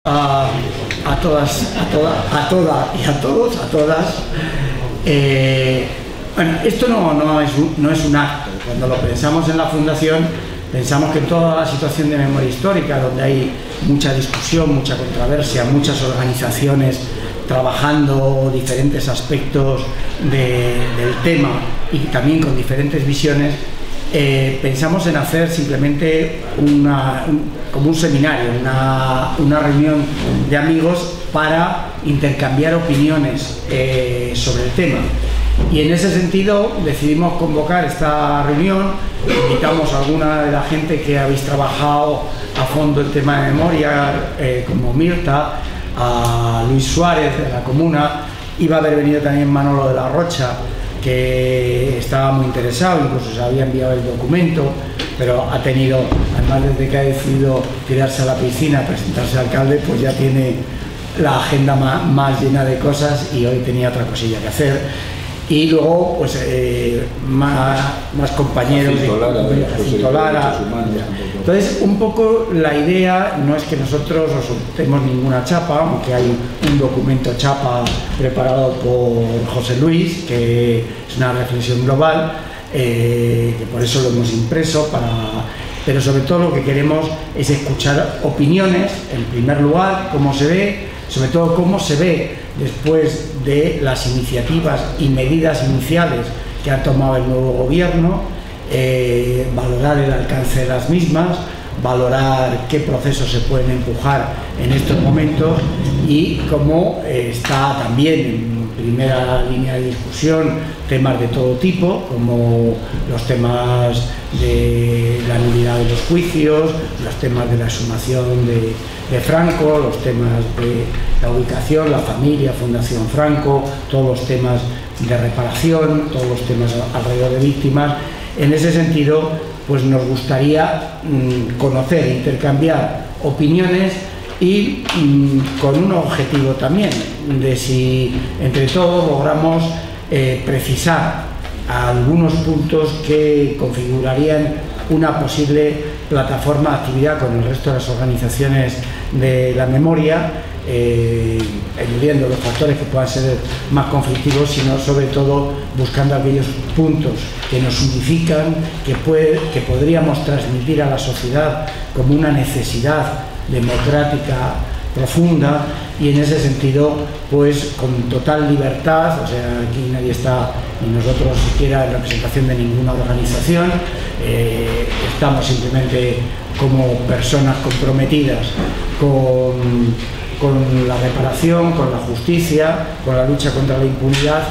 a todas y a todos, a todas. Bueno, esto no es un acto. Cuando lo pensamos en la Fundación, pensamos que en toda la situación de memoria histórica, donde hay mucha discusión, mucha controversia, muchas organizaciones trabajando diferentes aspectos del tema y también con diferentes visiones, pensamos en hacer simplemente como un seminario, una reunión de amigos para intercambiar opiniones sobre el tema. Y en ese sentido decidimos convocar esta reunión. Invitamos a alguna de la gente que habéis trabajado a fondo el tema de memoria, como Mirta, a Luis Suárez de la Comuna. Iba a haber venido también Manolo de la Rocha, que estaba muy interesado, incluso se había enviado el documento, pero ha tenido, además desde que ha decidido tirarse a la piscina, presentarse al alcalde, pues ya tiene la agenda más llena de cosas y hoy tenía otra cosilla que hacer. Y luego, pues, más compañeros de Lara. Entonces, un poco la idea no es que nosotros os soltemos ninguna chapa, aunque hay un documento chapa preparado por José Luis, que es una reflexión global, que por eso lo hemos impreso, pero sobre todo lo que queremos es escuchar opiniones, en primer lugar, cómo se ve, sobre todo cómo se ve después de las iniciativas y medidas iniciales que ha tomado el nuevo gobierno, valorar el alcance de las mismas, valorar qué procesos se pueden empujar en estos momentos y cómo está también en primera línea de discusión temas de todo tipo, como los temas de la nulidad de los juicios, los temas de la exhumación de Franco, los temas de la ubicación, la familia, Fundación Franco, todos los temas de reparación, todos los temas alrededor de víctimas. En ese sentido, pues nos gustaría conocer e intercambiar opiniones y con un objetivo también, de si entre todos logramos precisar algunos puntos que configurarían una posible plataforma de actividad con el resto de las organizaciones de la memoria, eludiendo los factores que puedan ser más conflictivos, sino sobre todo buscando aquellos puntos que nos unifican, que podríamos transmitir a la sociedad como una necesidad democrática profunda, y en ese sentido, pues con total libertad, o sea, aquí nadie está, ni nosotros siquiera en representación de ninguna organización, estamos simplemente como personas comprometidas con la reparación, con la justicia, con la lucha contra la impunidad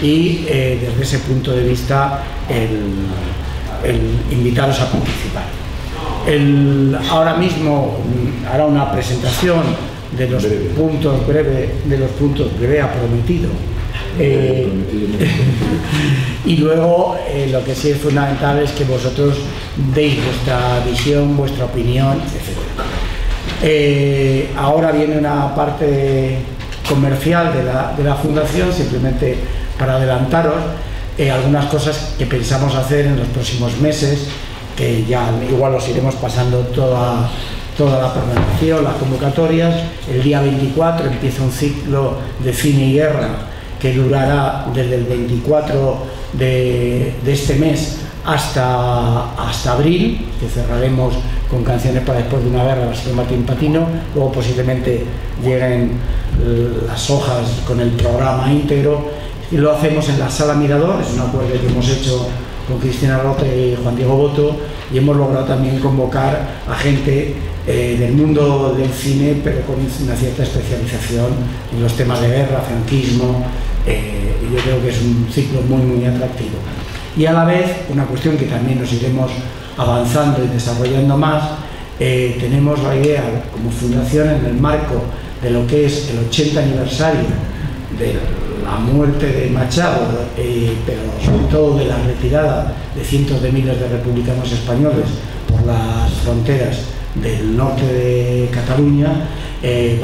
y desde ese punto de vista el invitaros a participar. Ahora mismo hará una presentación de los puntos breve ha prometido. Y luego lo que sí es fundamental es que vosotros deis vuestra visión, vuestra opinión, etc. Ahora viene una parte comercial de la Fundación, simplemente para adelantaros algunas cosas que pensamos hacer en los próximos meses, que ya igual os iremos pasando toda la programación, las convocatorias. El día 24 empieza un ciclo de cine y guerra que durará desde el 24 de este mes hasta abril, que cerraremos con Canciones para después de una guerra, la señora Martín Patino. Luego posiblemente lleguen las hojas con el programa íntegro, y lo hacemos en la Sala Mirador. Es un acuerdo que hemos hecho con Cristina Rote y Juan Diego Boto, y hemos logrado también convocar a gente del mundo del cine, pero con una cierta especialización en los temas de guerra, franquismo, y yo creo que es un ciclo muy atractivo. Y a la vez, una cuestión que también nos iremos avanzando y desarrollando más, tenemos la idea como fundación, en el marco de lo que es el 80 aniversario de la muerte de Machado, pero sobre todo de la retirada de cientos de miles de republicanos españoles por las fronteras del norte de Cataluña.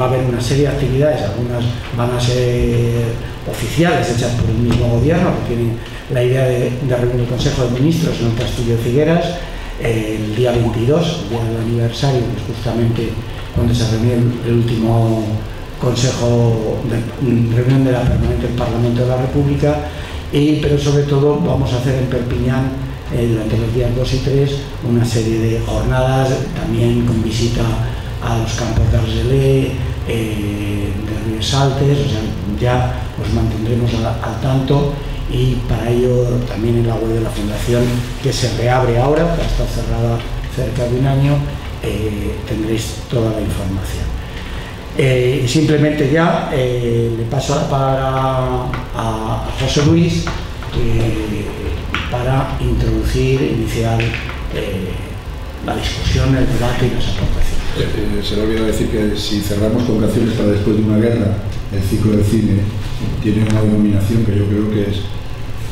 Va a haber una serie de actividades, algunas van a ser oficiales, hechas por el mismo gobierno, que tienen la idea de reunir el Consejo de Ministros en el Castillo de Figueras el día 22, el día del aniversario, que es justamente cuando se reunió el último reunión de la permanente del Parlamento de la República, pero sobre todo vamos a hacer en Perpiñán durante los días 2 y 3 una serie de jornadas, también con visita a los campos de Argelé, de Ríos Saltes, o sea, ya os mantendremos al tanto, y para ello también en la web de la Fundación, que se reabre ahora, que ha estado cerrada cerca de un año, tendréis toda la información. Simplemente ya le paso la palabra a José Luis para iniciar la discusión, el debate y las aportaciones. Se le olvidó decir que si cerramos con canciones para después de una guerra, el ciclo de cine tiene una denominación que yo creo que es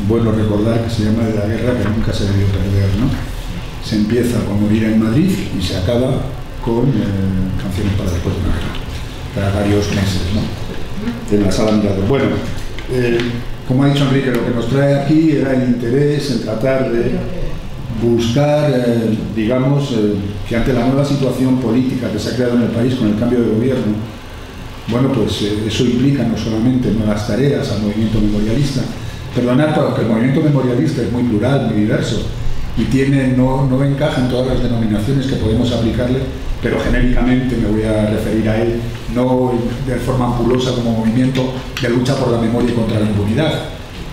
bueno recordar, que se llama de la guerra que nunca se debió perder, ¿no? Se empieza con Morir en Madrid y se acaba con canciones para después de una guerra, para varios meses, ¿no? En la sala Mirador. Bueno, como ha dicho Enrique, lo que nos trae aquí era el interés en tratar de buscar, digamos, que ante la nueva situación política que se ha creado en el país con el cambio de gobierno, bueno, pues eso implica no solamente nuevas tareas al movimiento memorialista. Perdonad, porque el movimiento memorialista es muy plural, muy diverso, y no encaja en todas las denominaciones que podemos aplicarle, pero genéricamente me voy a referir a él, no de forma ampulosa como movimiento de lucha por la memoria y contra la impunidad,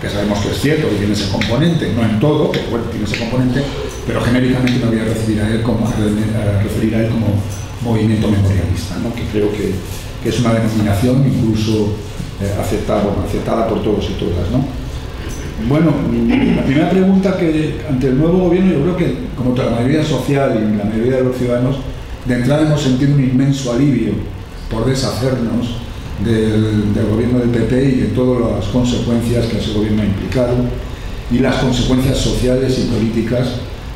que sabemos que es cierto, que tiene ese componente, no en todo, pero bueno, tiene ese componente, pero genéricamente me voy a referir a él como movimiento memorialista, ¿no? Que creo que es una denominación incluso aceptada por todos y todas, ¿no? Bueno, la primera pregunta que ante el nuevo gobierno, yo creo que como toda la mayoría social y la mayoría de los ciudadanos, de entrada hemos sentido un inmenso alivio por deshacernos del gobierno del PP y de todas las consecuencias que ese gobierno ha implicado y las consecuencias sociales y políticas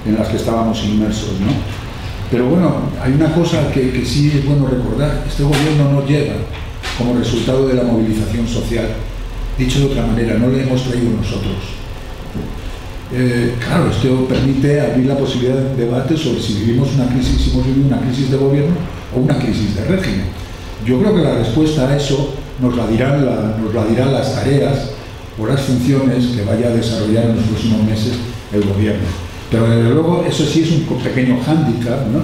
en las que estábamos inmersos, ¿no? Pero bueno, hay una cosa que sí es bueno recordar: este gobierno no llega como resultado de la movilización social. Dicho de otra manera, no le hemos traído nosotros. Claro, esto permite abrir la posibilidad de debate sobre si hemos vivido una crisis de gobierno o una crisis de régimen. Yo creo que la respuesta a eso nos la dirán las tareas o las funciones que vaya a desarrollar en los próximos meses el gobierno. Pero desde luego eso sí es un pequeño hándicap, ¿no?,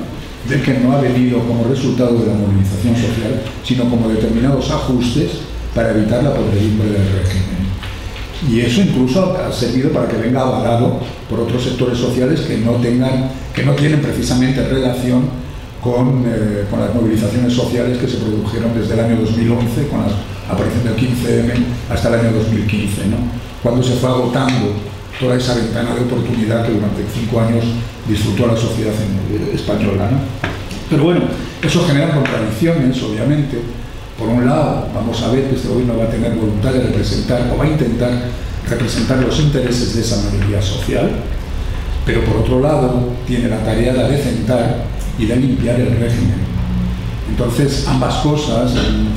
de que no ha venido como resultado de la movilización social, sino como determinados ajustes para evitar la podredumbre del régimen. Y eso incluso ha servido para que venga avalado por otros sectores sociales que no tienen precisamente relación con las movilizaciones sociales que se produjeron desde el año 2011, con la aparición del 15M, hasta el año 2015, ¿no?, cuando se fue agotando toda esa ventana de oportunidad que durante 5 años disfrutó la sociedad española, ¿no? Pero bueno, eso genera contradicciones, obviamente. Por un lado, vamos a ver que este gobierno va a tener voluntad de representar, o va a intentar representar los intereses de esa mayoría social, pero por otro lado tiene la tarea de adecentar y de limpiar el régimen. Entonces, ambas cosas en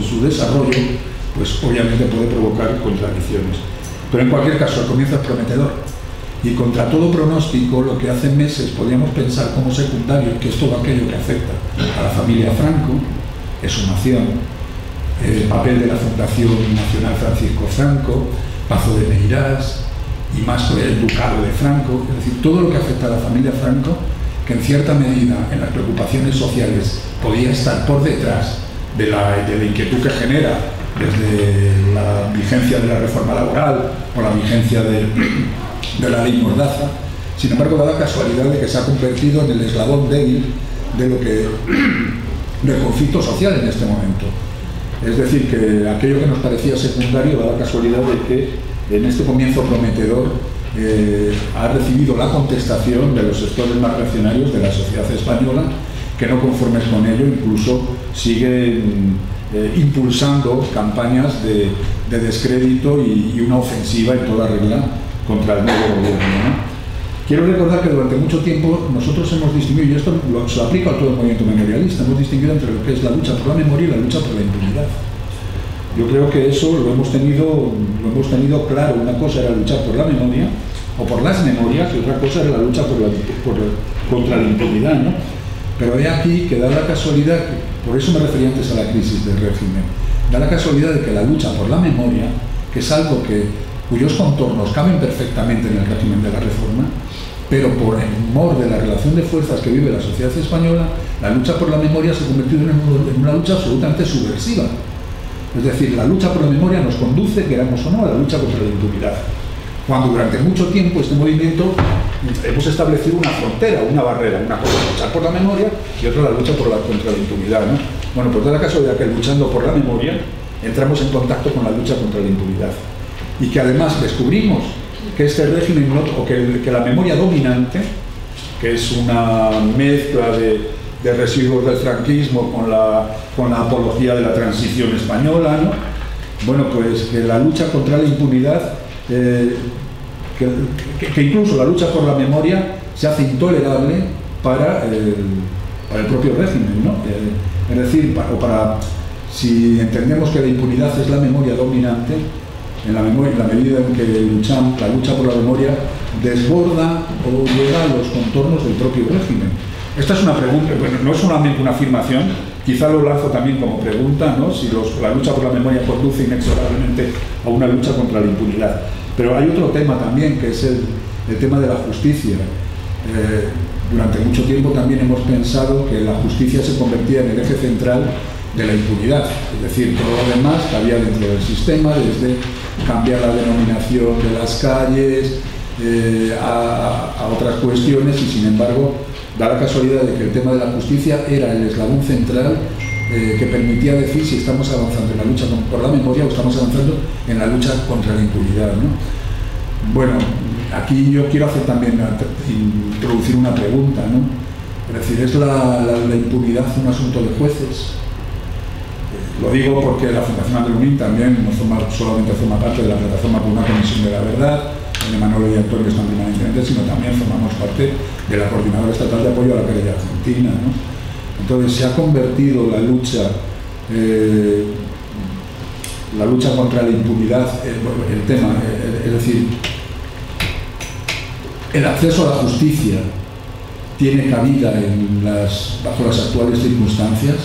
su desarrollo, pues obviamente puede provocar contradicciones. Pero en cualquier caso, el comienzo es prometedor. Y contra todo pronóstico, lo que hace meses podíamos pensar como secundario, que es todo aquello que afecta a la familia Franco, exhumación, el papel de la Fundación Nacional Francisco Franco, Pazo de Meirás y más con el Ducado de Franco, es decir, todo lo que afecta a la familia Franco, que en cierta medida en las preocupaciones sociales podía estar por detrás de la inquietud que genera desde la vigencia de la reforma laboral o la vigencia de la ley Mordaza. Sin embargo, da la casualidad de que se ha convertido en el eslabón débil del conflicto social en este momento. Es decir, que aquello que nos parecía secundario da la casualidad de que en este comienzo prometedor ha recibido la contestación de los sectores más reaccionarios de la sociedad española, que no conformes con ello incluso siguen impulsando campañas de descrédito y una ofensiva en toda regla contra el nuevo gobierno, ¿no? Quiero recordar que durante mucho tiempo nosotros hemos distinguido, y esto se lo aplica a todo el movimiento memorialista, hemos distinguido entre lo que es la lucha por la memoria y la lucha por la impunidad. Yo creo que eso lo hemos tenido claro. Una cosa era luchar por la memoria o por las memorias, y otra cosa era la lucha contra la impunidad, ¿no? Pero he aquí que da la casualidad, por eso me refería antes a la crisis del régimen, da la casualidad de que la lucha por la memoria, que es algo cuyos contornos caben perfectamente en el régimen de la Reforma, pero por el humor de la relación de fuerzas que vive la sociedad española, la lucha por la memoria se ha convertido en una lucha absolutamente subversiva. Es decir, la lucha por la memoria nos conduce, queramos o no, a la lucha contra la impunidad. Cuando durante mucho tiempo este movimiento hemos establecido una frontera, una barrera, una cosa es luchar por la memoria y otra la lucha contra la impunidad, ¿no? Bueno, pues da la casualidad que luchando por la memoria entramos en contacto con la lucha contra la impunidad y que además descubrimos que este régimen, o que la memoria dominante, que es una mezcla de residuos del franquismo con la apología de la transición española, ¿no? Bueno, pues que la lucha contra la impunidad, que incluso la lucha por la memoria se hace intolerable para el propio régimen, ¿no? Es decir, si entendemos que la impunidad es la memoria dominante, en la medida en que la lucha por la memoria desborda o llega a los contornos del propio régimen. Esta es una pregunta, bueno, no es solamente una afirmación, quizá lo lanzo también como pregunta, ¿no? Si la lucha por la memoria conduce inexorablemente a una lucha contra la impunidad. Pero hay otro tema también, que es el tema de la justicia. Durante mucho tiempo también hemos pensado que la justicia se convertía en el eje central de la impunidad, es decir, todo lo demás que había dentro del sistema, desde cambiar la denominación de las calles a otras cuestiones, y sin embargo da la casualidad de que el tema de la justicia era el eslabón central que permitía decir si estamos avanzando en la lucha por la memoria o estamos avanzando en la lucha contra la impunidad, ¿no? Bueno, aquí yo quiero hacer también, introducir una pregunta, ¿no? Es decir, ¿es la impunidad un asunto de jueces? Lo digo porque la Fundación Andreunín también no solamente forma parte de la plataforma por una comisión de la verdad, donde Manolo y Antonio están permanentemente, sino también formamos parte de la Coordinadora Estatal de Apoyo a la Querella Argentina, ¿no? Entonces se ha convertido la lucha contra la impunidad, el tema, es decir, el acceso a la justicia tiene cabida bajo las actuales circunstancias.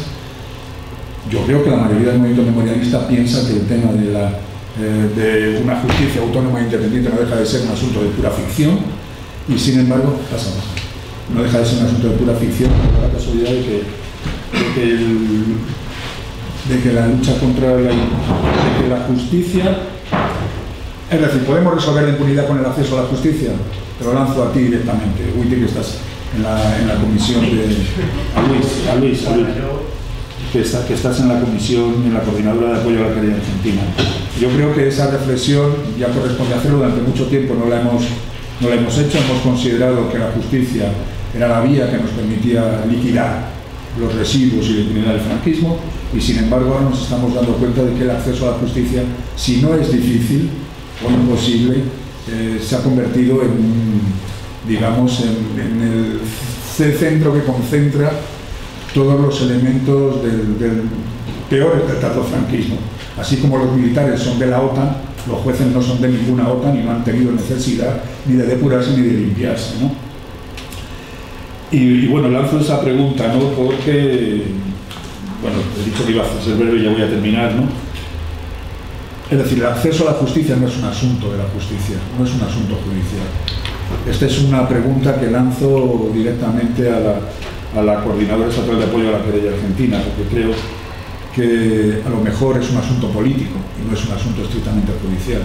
Yo creo que la mayoría del movimiento memorialista piensa que el tema de una justicia autónoma e independiente no deja de ser un asunto de pura ficción, y sin embargo, no deja de ser un asunto de pura ficción, por la casualidad de que la lucha contra la justicia, es decir, podemos resolver la impunidad con el acceso a la justicia. Te lo lanzo a ti directamente, Witty, que estás en la comisión a Luis, que estás en la comisión, en la Coordinadora de Apoyo a la Querella Argentina. Yo creo que esa reflexión ya corresponde hacerlo. Durante mucho tiempo no la hemos hecho. Hemos considerado que la justicia era la vía que nos permitía liquidar los residuos y la impunidad del franquismo, y sin embargo ahora nos estamos dando cuenta de que el acceso a la justicia, si no es difícil o imposible, se ha convertido en el centro que concentra todos los elementos del peor del tardofranquismo. Así como los militares son de la OTAN, los jueces no son de ninguna OTAN y no han tenido necesidad ni de depurarse ni de limpiarse, ¿no? Y bueno, lanzo esa pregunta, ¿no? Porque, bueno, he dicho que iba a hacer breve y ya voy a terminar, ¿no? Es decir, el acceso a la justicia no es un asunto de la justicia, no es un asunto judicial. Esta es una pregunta que lanzo directamente a la Coordinadora Estatal de Apoyo a la Querella Argentina, porque creo que a lo mejor es un asunto político y no es un asunto estrictamente judicial.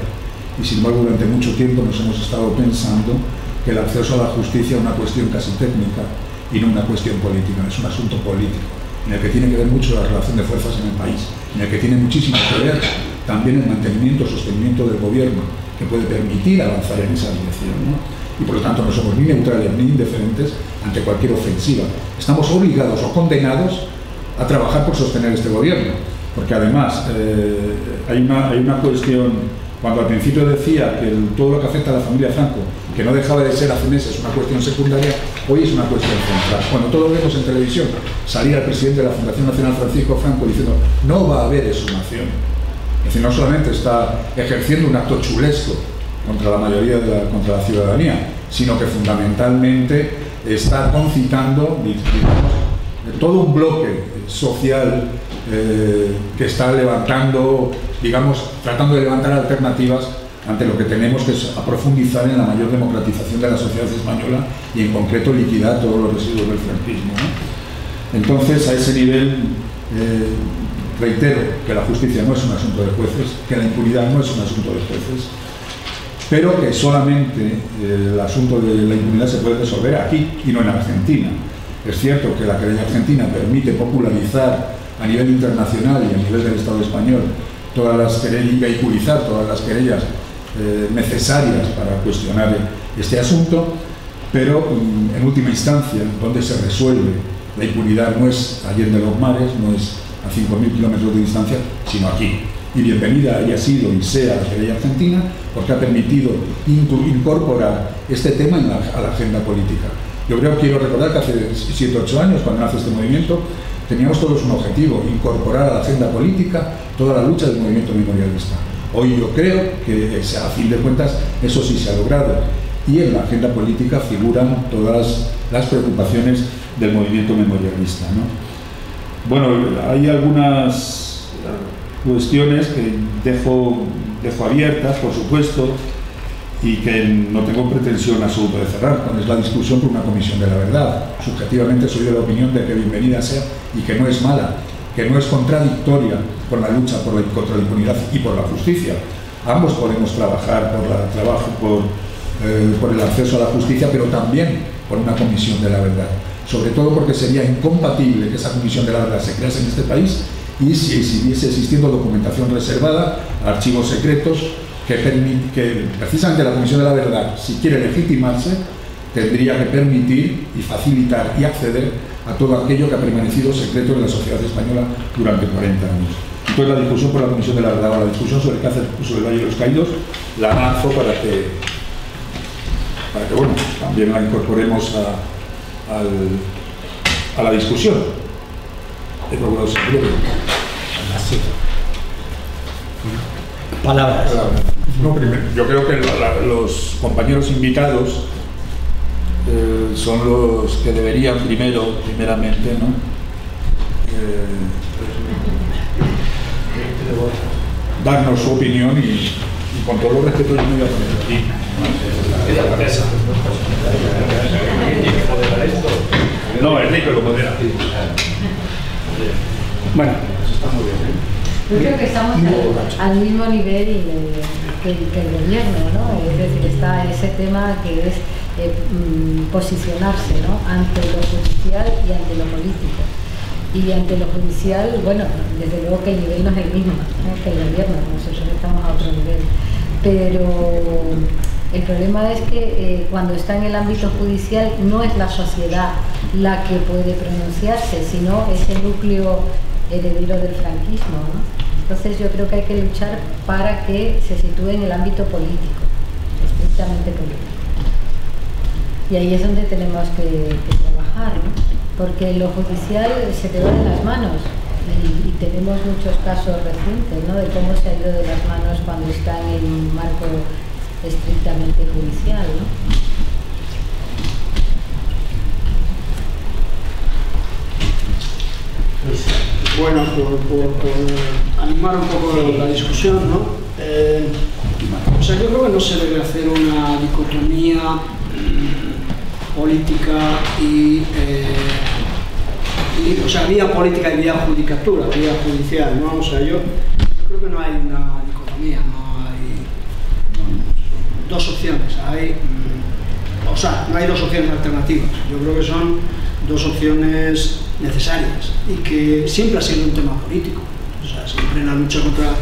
Y sin embargo, durante mucho tiempo nos hemos estado pensando que el acceso a la justicia es una cuestión casi técnica y no una cuestión política, es un asunto político, en el que tiene que ver mucho la relación de fuerzas en el país, en el que tiene muchísimo que ver también el mantenimiento, sostenimiento del gobierno, que puede permitir avanzar en esa dirección, ¿no? Y por lo tanto no somos ni neutrales ni indiferentes ante cualquier ofensiva. Estamos obligados o condenados a trabajar por sostener este gobierno, porque además hay una cuestión. Cuando al principio decía que todo lo que afecta a la familia Franco, que no dejaba de ser hace meses una cuestión secundaria, hoy es una cuestión central. Cuando todos vemos en televisión salir al presidente de la Fundación Nacional Francisco Franco diciendo no va a haber exhumación, es decir, no solamente está ejerciendo un acto chulesco contra la mayoría contra la ciudadanía, sino que fundamentalmente está concitando, digamos, todo un bloque social que está levantando, digamos, tratando de levantar alternativas ante lo que tenemos que es profundizar en la mayor democratización de la sociedad española y en concreto liquidar todos los residuos del franquismo, ¿no? Entonces, a ese nivel, reitero que la justicia no es un asunto de jueces, que la impunidad no es un asunto de jueces, pero que solamente el asunto de la impunidad se puede resolver aquí y no en Argentina. Es cierto que la querella argentina permite popularizar a nivel internacional y a nivel del Estado español todas las querellas y vehiculizar todas las querellas necesarias para cuestionar este asunto, pero en última instancia, donde se resuelve la impunidad no es Allende los Mares, no es a 5.000 kilómetros de distancia, sino aquí. Y bienvenida haya sido y sea la querella argentina, porque ha permitido incorporar este tema a la agenda política. Yo quiero recordar que hace 7 o 8 años, cuando nace este movimiento, teníamos todos un objetivo: incorporar a la agenda política toda la lucha del movimiento memorialista. Hoy yo creo que, a fin de cuentas, eso sí se ha logrado. Y en la agenda política figuran todas las preocupaciones del movimiento memorialista, ¿no? Bueno, hay algunas cuestiones que dejo abiertas, por supuesto, y que no tengo pretensión absoluta de cerrar, como es la discusión por una comisión de la verdad. Subjetivamente soy de la opinión de que bienvenida sea y que no es mala, que no es contradictoria con la lucha contra la impunidad y por la justicia. Ambos podemos trabajar por el acceso a la justicia, pero también por una comisión de la verdad. Sobre todo porque sería incompatible que esa comisión de la verdad se crease en este país y si siguiese existiendo documentación reservada, archivos secretos, que precisamente la Comisión de la Verdad, si quiere legitimarse, tendría que permitir y facilitar y acceder a todo aquello que ha permanecido secreto en la sociedad española durante 40 años. Entonces la discusión por la Comisión de la Verdad, la discusión sobre qué hacer sobre el Valle de los Caídos, la lanzo para que bueno, también la incorporemos a la discusión. He procurado ser breve. Palabras. No, primero, yo creo que los compañeros invitados son los que deberían primeramente, ¿no? Darnos su opinión y con todo el respeto yo me voy a poner aquí. No, Enrique lo modera. Bueno, eso está muy bien, ¿eh? Yo creo que estamos al mismo nivel que el gobierno, ¿no? Es decir, está ese tema que es posicionarse, ¿no?, ante lo judicial y ante lo político. Y ante lo judicial, bueno, desde luego que el nivel no es el mismo, ¿no?, que el gobierno, nosotros estamos a otro nivel. Pero el problema es que cuando está en el ámbito judicial no es la sociedad la que puede pronunciarse, sino ese núcleo heredero del franquismo, ¿no? Entonces yo creo que hay que luchar para que se sitúe en el ámbito político, estrictamente político. Y ahí es donde tenemos que trabajar, ¿no? Porque lo judicial se te va de las manos y tenemos muchos casos recientes, ¿no?, de cómo se ha ido de las manos cuando está en un marco estrictamente judicial, ¿no? Bueno, por animar un poco la discusión, ¿no? O sea, yo creo que no se debe hacer una dicotomía política o sea, vía política y vía judicatura, vía judicial, ¿no? O sea, yo creo que no hay una dicotomía, no hay dos opciones, o sea, no hay dos opciones alternativas. Yo creo que son dos opciones necesarias y que siempre ha sido un tema político. O sea, siempre la lucha contra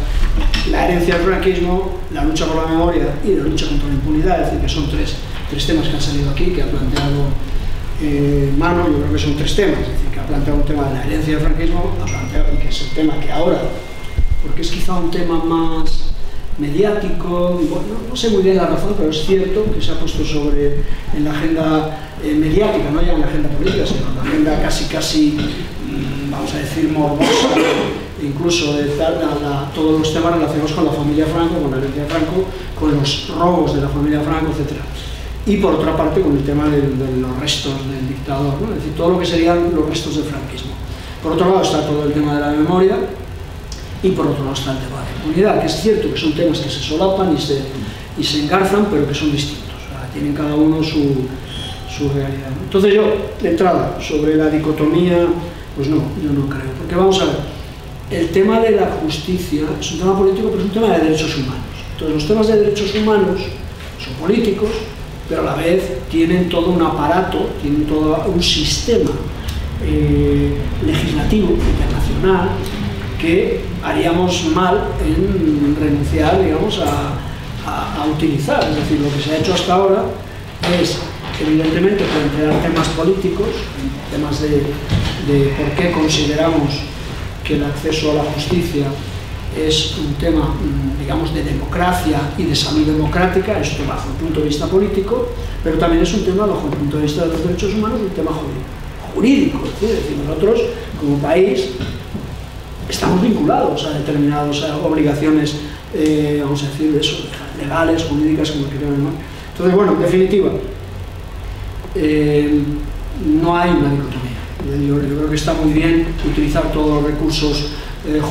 la herencia del franquismo, la lucha por la memoria y la lucha contra la impunidad, es decir, que son tres temas que han salido aquí, que ha planteado Mano. Yo creo que son tres temas, es decir, que ha planteado un tema de la herencia del franquismo, ha planteado, y que es el tema que ahora, porque es quizá un tema más mediático, bueno, no sé muy bien la razón, pero es cierto que se ha puesto en la agenda mediática, no ya en la agenda política, sino en la agenda casi vamos a decir, morbosa, incluso de todos los temas relacionados con la familia Franco, con la herencia de Franco, con los robos de la familia Franco, etc. y por otra parte con el tema de los restos del dictador, ¿no? Es decir, todo lo que serían los restos del franquismo. Por otro lado está todo el tema de la memoria y por otro lado está el tema de la impunidad, que es cierto que son temas que se solapan y se engarzan, pero que son distintos, o sea, tienen cada uno su realidad, ¿no? Entonces yo, de entrada, sobre la dicotomía, pues no, yo no creo, porque vamos a ver, el tema de la justicia es un tema político, pero es un tema de derechos humanos. Entonces los temas de derechos humanos son políticos, pero a la vez tienen todo un aparato, tienen todo un sistema legislativo internacional que haríamos mal en renunciar, digamos, a utilizar. Es decir, lo que se ha hecho hasta ahora es, evidentemente, plantear temas políticos, temas de por qué consideramos que el acceso a la justicia es un tema, digamos, de democracia y de salud democrática, esto bajo el punto de vista político, pero también es un tema bajo el punto de vista de los derechos humanos, un tema jurídico. Es decir, nosotros, como país, estamos vinculados a determinadas obligaciones, vamos a decir, eso, legales, jurídicas, como quieran llamar. Entonces, bueno, en definitiva, no hay una dicotomía. Yo creo que está muy bien utilizar todos los recursos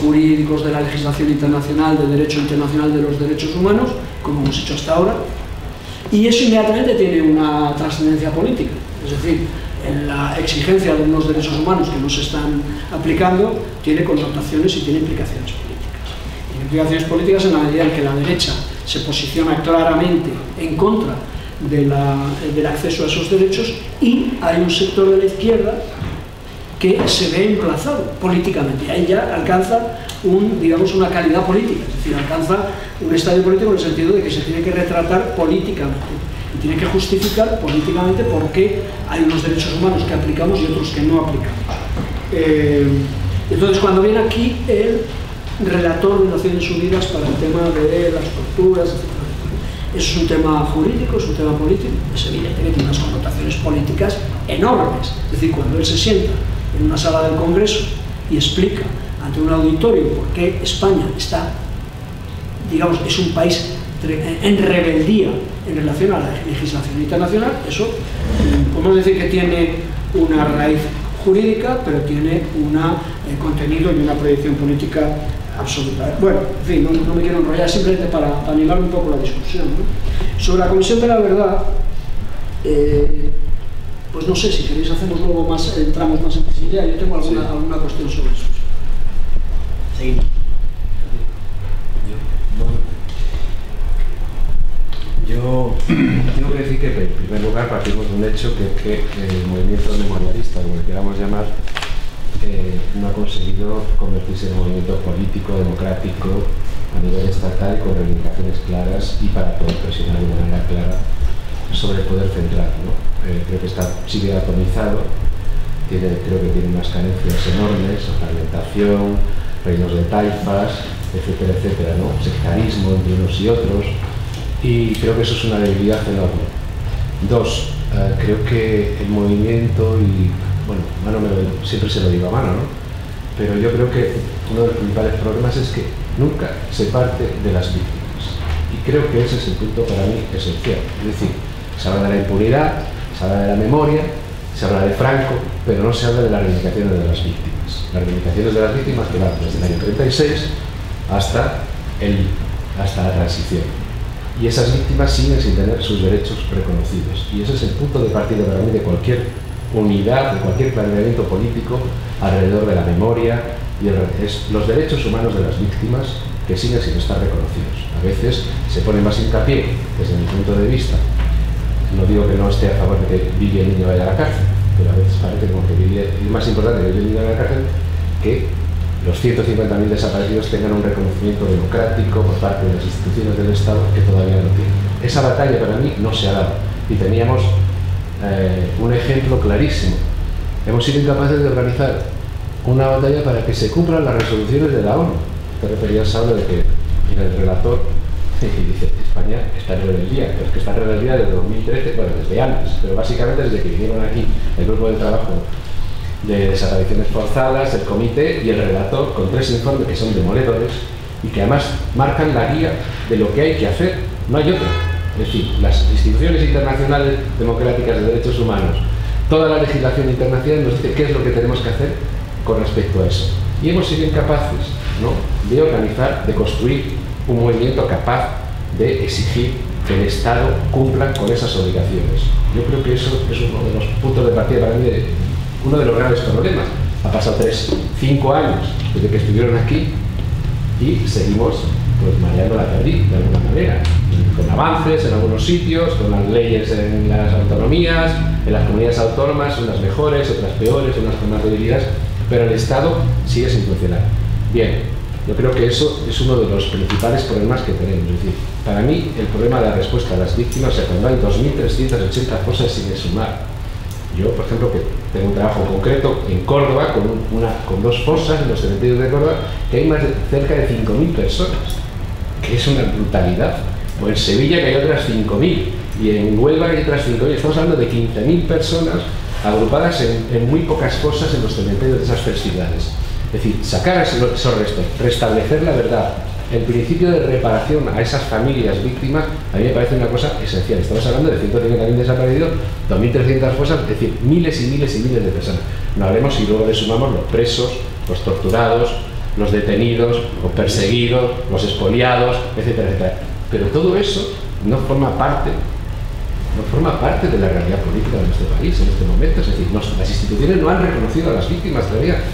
jurídicos de la legislación internacional, del derecho internacional de los derechos humanos, como hemos hecho hasta ahora, y eso inmediatamente tiene una trascendencia política. Es decir, en la exigencia de unos derechos humanos que no se están aplicando, tiene connotaciones y tiene implicaciones políticas. Tiene implicaciones políticas en la medida en que la derecha se posiciona claramente en contra del acceso a esos derechos, y hay un sector de la izquierda que se ve emplazado políticamente, y ahí ya alcanza digamos, una calidad política, es decir, alcanza un estadio político en el sentido de que se tiene que retratar políticamente y tiene que justificar políticamente por qué hay unos derechos humanos que aplicamos y otros que no aplicamos. Entonces, cuando viene aquí el relator de Naciones Unidas para el tema de las torturas, etc., eso es un tema jurídico, es un tema político, es evidente que tiene unas connotaciones políticas enormes. Es decir, cuando él se sienta en una sala del Congreso y explica ante un auditorio por qué España está, digamos, es un país en rebeldía en relación a la legislación internacional, eso podemos decir que tiene una raíz jurídica, pero tiene un contenido y una proyección política absoluta. Bueno, en fin, no me quiero enrollar, simplemente para animar un poco la discusión, ¿no? Sobre la Comisión de la Verdad, pues no sé, si queréis hacemos luego más, entramos más en profundidad. Yo tengo alguna cuestión sobre eso. Seguimos. Yo tengo que decir que, en primer lugar, partimos de un hecho que es que el movimiento memorialista, como le queramos llamar, no ha conseguido convertirse en un movimiento político, democrático, a nivel estatal, con reivindicaciones claras y para poder presionar de manera clara sobre el poder central, ¿no? Creo que sigue atomizado, creo que tiene unas carencias enormes, fragmentación, reinos de taifas, etcétera, etcétera, ¿no? Sectarismo entre unos y otros, y creo que eso es una debilidad enorme. Dos, creo que el movimiento, y bueno, Mano siempre se lo digo a Mano, ¿no? Pero yo creo que uno de los principales problemas es que nunca se parte de las víctimas, y creo que ese es el punto para mí esencial. Es decir, se habla de la impunidad, se habla de la memoria, se habla de Franco, pero no se habla de las reivindicaciones de las víctimas. Las reivindicaciones de las víctimas que van desde el año 36 hasta la transición. Y esas víctimas siguen sin tener sus derechos reconocidos. Y ese es el punto de partida para mí de cualquier unidad, de cualquier planteamiento político alrededor de la memoria y los derechos humanos de las víctimas que siguen sin estar reconocidos. A veces se pone más hincapié, desde mi punto de vista, no digo que no esté a favor de que Vivi el niño vaya a la cárcel, pero a veces parece como que es más importante que Vivi el niño vaya a la cárcel que los 150.000 desaparecidos tengan un reconocimiento democrático por parte de las instituciones del Estado que todavía no tienen. Esa batalla para mí no se ha dado, y teníamos un ejemplo clarísimo. Hemos sido incapaces de organizar una batalla para que se cumplan las resoluciones de la ONU. Te referías ahora de que el relator dice España está en rebeldía, pero es que está en rebeldía desde 2013, bueno, desde antes, pero básicamente desde que vinieron aquí el grupo de trabajo de desapariciones forzadas, el comité y el relator, con 3 informes que son demoledores y que además marcan la guía de lo que hay que hacer. No hay otra. Es decir, las instituciones internacionales democráticas de derechos humanos, toda la legislación internacional nos dice qué es lo que tenemos que hacer con respecto a eso. Y hemos sido incapaces, ¿no?, de organizar, de construir un movimiento capaz de exigir que el Estado cumpla con esas obligaciones. Yo creo que eso es uno de los puntos de partida para mí, uno de los graves problemas. Ha pasado 5 años desde que estuvieron aquí y seguimos pues mareando la perdiz de alguna manera, con avances en algunos sitios, con las leyes en las autonomías, en las comunidades autónomas, unas mejores, otras peores, unas con más debilidades, pero el Estado sigue sin funcionar. Bien, yo creo que eso es uno de los principales problemas que tenemos. Es decir, para mí el problema de la respuesta a las víctimas, o sea, cuando hay 2.380 fosas sin exhumar. Yo, por ejemplo, que tengo un trabajo concreto en Córdoba, con 2 fosas en los cementerios de Córdoba, que hay cerca de 5.000 personas, que es una brutalidad. O en Sevilla, que hay otras 5.000, y en Huelva hay otras 5.000. Estamos hablando de 15.000 personas agrupadas en muy pocas fosas en los cementerios de esas 3 ciudades. Es decir, sacar esos restos, restablecer la verdad, el principio de reparación a esas familias víctimas, a mí me parece una cosa esencial. Estamos hablando de 150.000 desaparecidos, 2.300 fosas, es decir, miles y miles y miles de personas. No hablemos si luego le sumamos los presos, los torturados, los detenidos, los perseguidos, los expoliados, etcétera, etcétera. Pero todo eso no forma parte de la realidad política de nuestro país en este momento. Es decir, las instituciones no han reconocido a las víctimas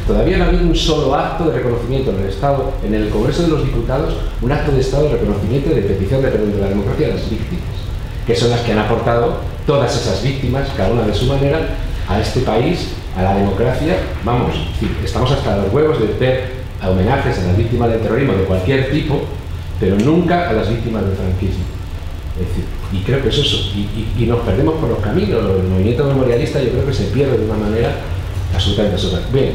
todavía no ha habido un solo acto de reconocimiento en el Estado, en el Congreso de los Diputados, un acto de Estado de reconocimiento y de petición de perdón de la democracia a las víctimas, que son las que han aportado todas esas víctimas, cada una de su manera, a este país, a la democracia. Vamos, es decir, estamos hasta los huevos de ver homenajes a las víctimas del terrorismo de cualquier tipo, pero nunca a las víctimas del franquismo. Es decir, y creo que eso es, y nos perdemos por los caminos. El movimiento memorialista yo creo que se pierde de una manera absolutamente absurda. Bien,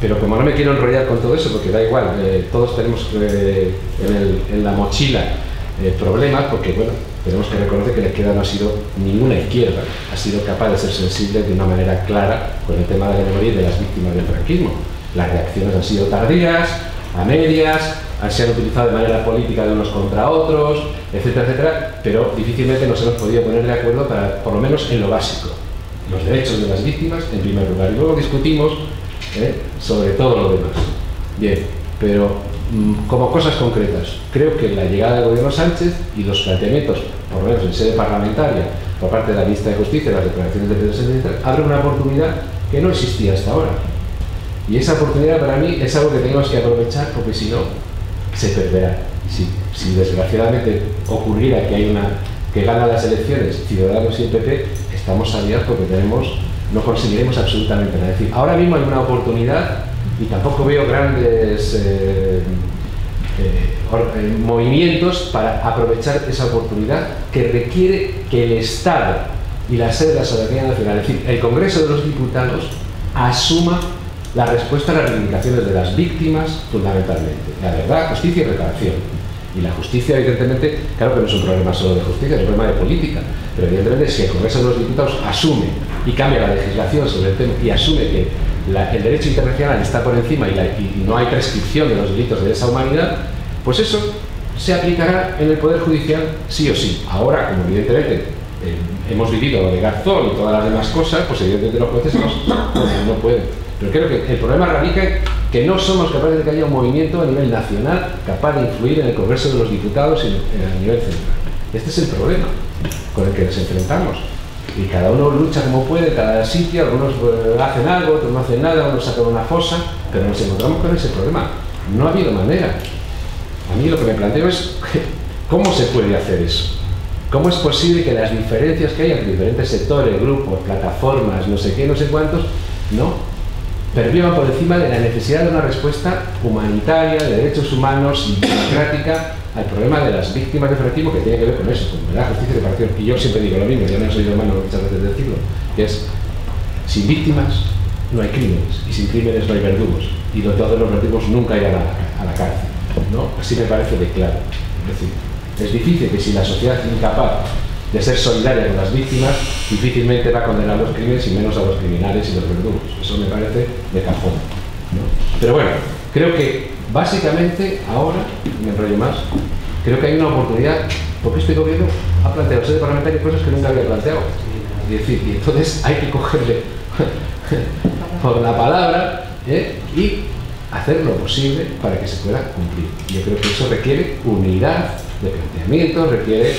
pero como no me quiero enrollar con todo eso, porque da igual, todos tenemos en la mochila problemas, porque bueno, tenemos que reconocer que la izquierda no ha sido, ninguna izquierda ha sido capaz de ser sensible de una manera clara con el tema de la memoria y de las víctimas del franquismo. Las reacciones han sido tardías, a medias, se han utilizado de manera política de unos contra otros, etcétera, etcétera, pero difícilmente nos hemos podido poner de acuerdo para, por lo menos en lo básico, los derechos de las víctimas en primer lugar, y luego discutimos sobre todo lo demás. Bien, pero como cosas concretas, creo que la llegada del gobierno Sánchez y los planteamientos, por lo menos en sede parlamentaria, por parte de la Ministra de Justicia, las declaraciones de Pedro Sánchez, abren una oportunidad que no existía hasta ahora. Y esa oportunidad para mí es algo que tenemos que aprovechar, porque si no, se perderá. Si desgraciadamente ocurriera que gana las elecciones Ciudadanos y el PP, estamos aliados porque no conseguiremos absolutamente nada. Es decir, ahora mismo hay una oportunidad y tampoco veo grandes movimientos para aprovechar esa oportunidad que requiere que el Estado y la sede de la soberanía nacional, es decir, el Congreso de los Diputados, asuma la respuesta a las reivindicaciones de las víctimas, fundamentalmente. La verdad, justicia y reparación. Y la justicia, evidentemente, claro que no es un problema solo de justicia, es un problema de política. Pero evidentemente, si el Congreso de los Diputados asume y cambia la legislación sobre el tema y asume que el derecho internacional está por encima y no hay prescripción de los delitos de esa humanidad, pues eso se aplicará en el Poder Judicial sí o sí. Ahora, como evidentemente hemos vivido lo de Garzón y todas las demás cosas, pues evidentemente los jueces no pueden. Pero creo que el problema radica en que no somos capaces de que haya un movimiento a nivel nacional capaz de influir en el Congreso de los Diputados y a nivel central. Este es el problema con el que nos enfrentamos. Y cada uno lucha como puede, cada sitio, algunos hacen algo, otros no hacen nada, unos sacan una fosa, pero nos encontramos con ese problema. No ha habido manera. A mí lo que me planteo es ¿cómo se puede hacer eso? ¿Cómo es posible que las diferencias que hay entre diferentes sectores, grupos, plataformas, no sé qué, no sé cuántos, no pervivan por encima de la necesidad de una respuesta humanitaria, de derechos humanos y democrática al problema de las víctimas de franquismo, que tiene que ver con eso, con verdad, justicia y reparación? Y yo siempre digo lo mismo, ya me he oído hermano muchas veces decirlo, que es: sin víctimas no hay crímenes, y sin crímenes no hay verdugos, y todos los verdugos nunca irán a la cárcel, ¿no? Así me parece de claro. Es decir, es difícil que si la sociedad es incapaz de ser solidaria con las víctimas, difícilmente va a condenar los crímenes y menos a los criminales y los verdugos. Eso me parece de cajón, ¿no? Pero bueno, creo que básicamente ahora, me enrollo más, creo que hay una oportunidad, porque este gobierno ha planteado ese parlamentario cosas que nunca había planteado. Y decir, y entonces hay que cogerle por la palabra y hacer lo posible para que se pueda cumplir. Yo creo que eso requiere unidad de planteamiento, requiere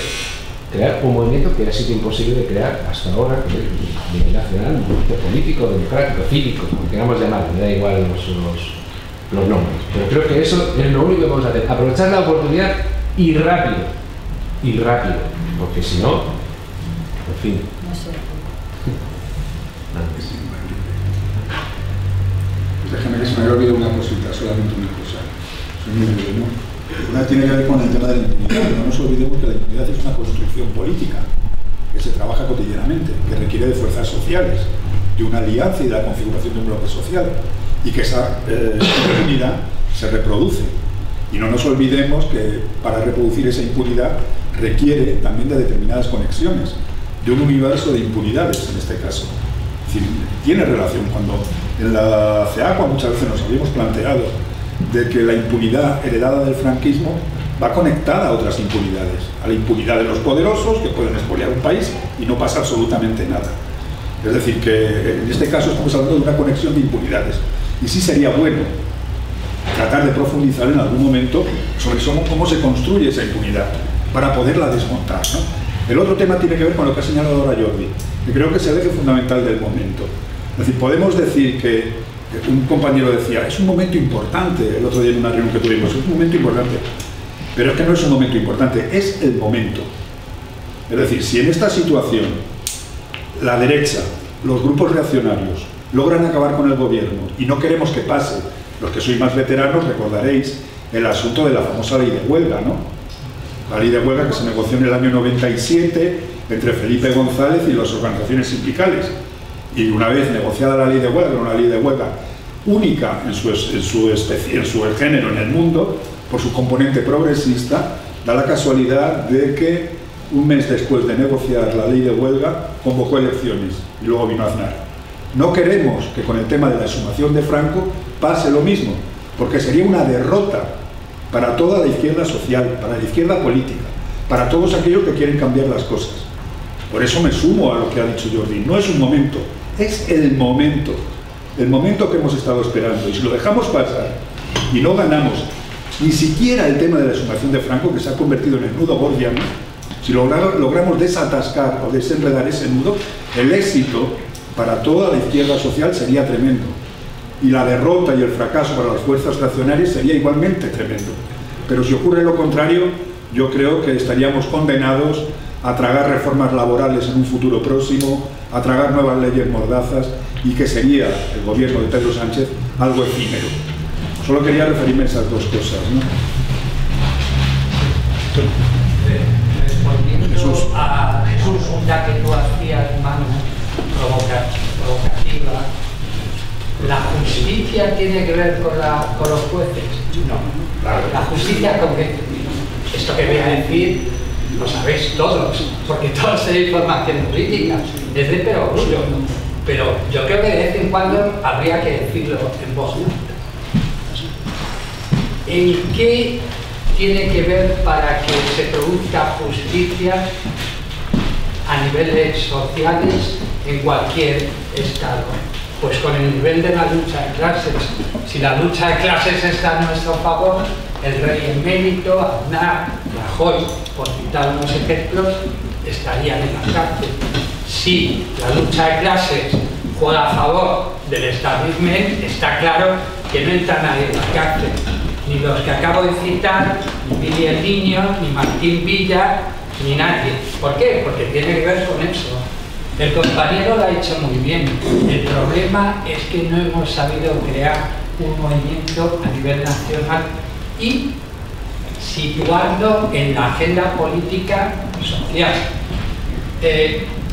crear un movimiento que ha sido imposible de crear hasta ahora, que es a nivel nacional, un movimiento político, democrático, cívico, como queramos llamarlo, me da igual los nombres. Pero creo que eso es lo único que vamos a hacer, aprovechar la oportunidad y rápido, porque si no, en fin. No sé. Déjame que se me haya olvidado una cosita, solamente una cosa. Soy muy breve, ¿no? Una tiene que ver con el tema de la impunidad. No nos olvidemos que la impunidad es una construcción política que se trabaja cotidianamente, que requiere de fuerzas sociales, de una alianza y de la configuración de un bloque social, y que esa impunidad se reproduce. Y no nos olvidemos que para reproducir esa impunidad requiere también de determinadas conexiones, de un universo de impunidades en este caso. Es decir, tiene relación. Cuando en la CEACUA muchas veces nos habíamos planteado de que la impunidad heredada del franquismo va conectada a otras impunidades, a la impunidad de los poderosos que pueden expoliar un país y no pasa absolutamente nada. Es decir, que en este caso estamos hablando de una conexión de impunidades y sí sería bueno tratar de profundizar en algún momento sobre cómo se construye esa impunidad para poderla desmontar, ¿no? El otro tema tiene que ver con lo que ha señalado ahora Jordi, que creo que es el eje fundamental del momento. Es decir, podemos decir que un compañero decía, es un momento importante, el otro día en una reunión que tuvimos, es un momento importante, pero es que no es un momento importante, es el momento. Es decir, si en esta situación la derecha, los grupos reaccionarios, logran acabar con el gobierno y no queremos que pase, los que sois más veteranos recordaréis el asunto de la famosa ley de huelga, ¿no? La ley de huelga que se negoció en el año 97 entre Felipe González y las organizaciones sindicales. Y una vez negociada la ley de huelga, una ley de huelga única en su género en el mundo, por su componente progresista, da la casualidad de que un mes después de negociar la ley de huelga convocó elecciones y luego vino Aznar. No queremos que con el tema de la exhumación de Franco pase lo mismo, porque sería una derrota para toda la izquierda social, para la izquierda política, para todos aquellos que quieren cambiar las cosas. Por eso me sumo a lo que ha dicho Jordi. No es un momento, es el momento que hemos estado esperando. Y si lo dejamos pasar y no ganamos ni siquiera el tema de la exhumación de Franco, que se ha convertido en el nudo gordiano, si logramos desatascar o desenredar ese nudo, el éxito para toda la izquierda social sería tremendo. Y la derrota y el fracaso para las fuerzas reaccionarias sería igualmente tremendo. Pero si ocurre lo contrario, yo creo que estaríamos condenados a tragar reformas laborales en un futuro próximo, a tragar nuevas leyes mordazas y que sería el gobierno de Pedro Sánchez algo efímero. Solo quería referirme a esas dos cosas, ¿no? Respondiendo a Jesús, ya que tú hacías mano provocativa, ¿la justicia tiene que ver con los jueces? No. Claro. ¿La justicia con qué? Esto que voy a decir lo sabéis todos, porque todos tenéis formación política, es de perogrullo, pero yo creo que de vez en cuando habría que decirlo en voz alta. ¿En qué tiene que ver para que se produzca justicia a niveles sociales en cualquier estado? Pues con el nivel de la lucha de clases. Si la lucha de clases está a nuestro favor, el rey emérito, Aznar, Rajoy, por citar unos ejemplos, estarían en la cárcel. Si la lucha de clases juega a favor del establishment, está claro que no entra nadie en la cárcel. Ni los que acabo de citar, ni Miguel el Niño, ni Martín Villa, ni nadie. ¿Por qué? Porque tiene que ver con eso. El compañero lo ha hecho muy bien. El problema es que no hemos sabido crear un movimiento a nivel nacional y situando en la agenda política social.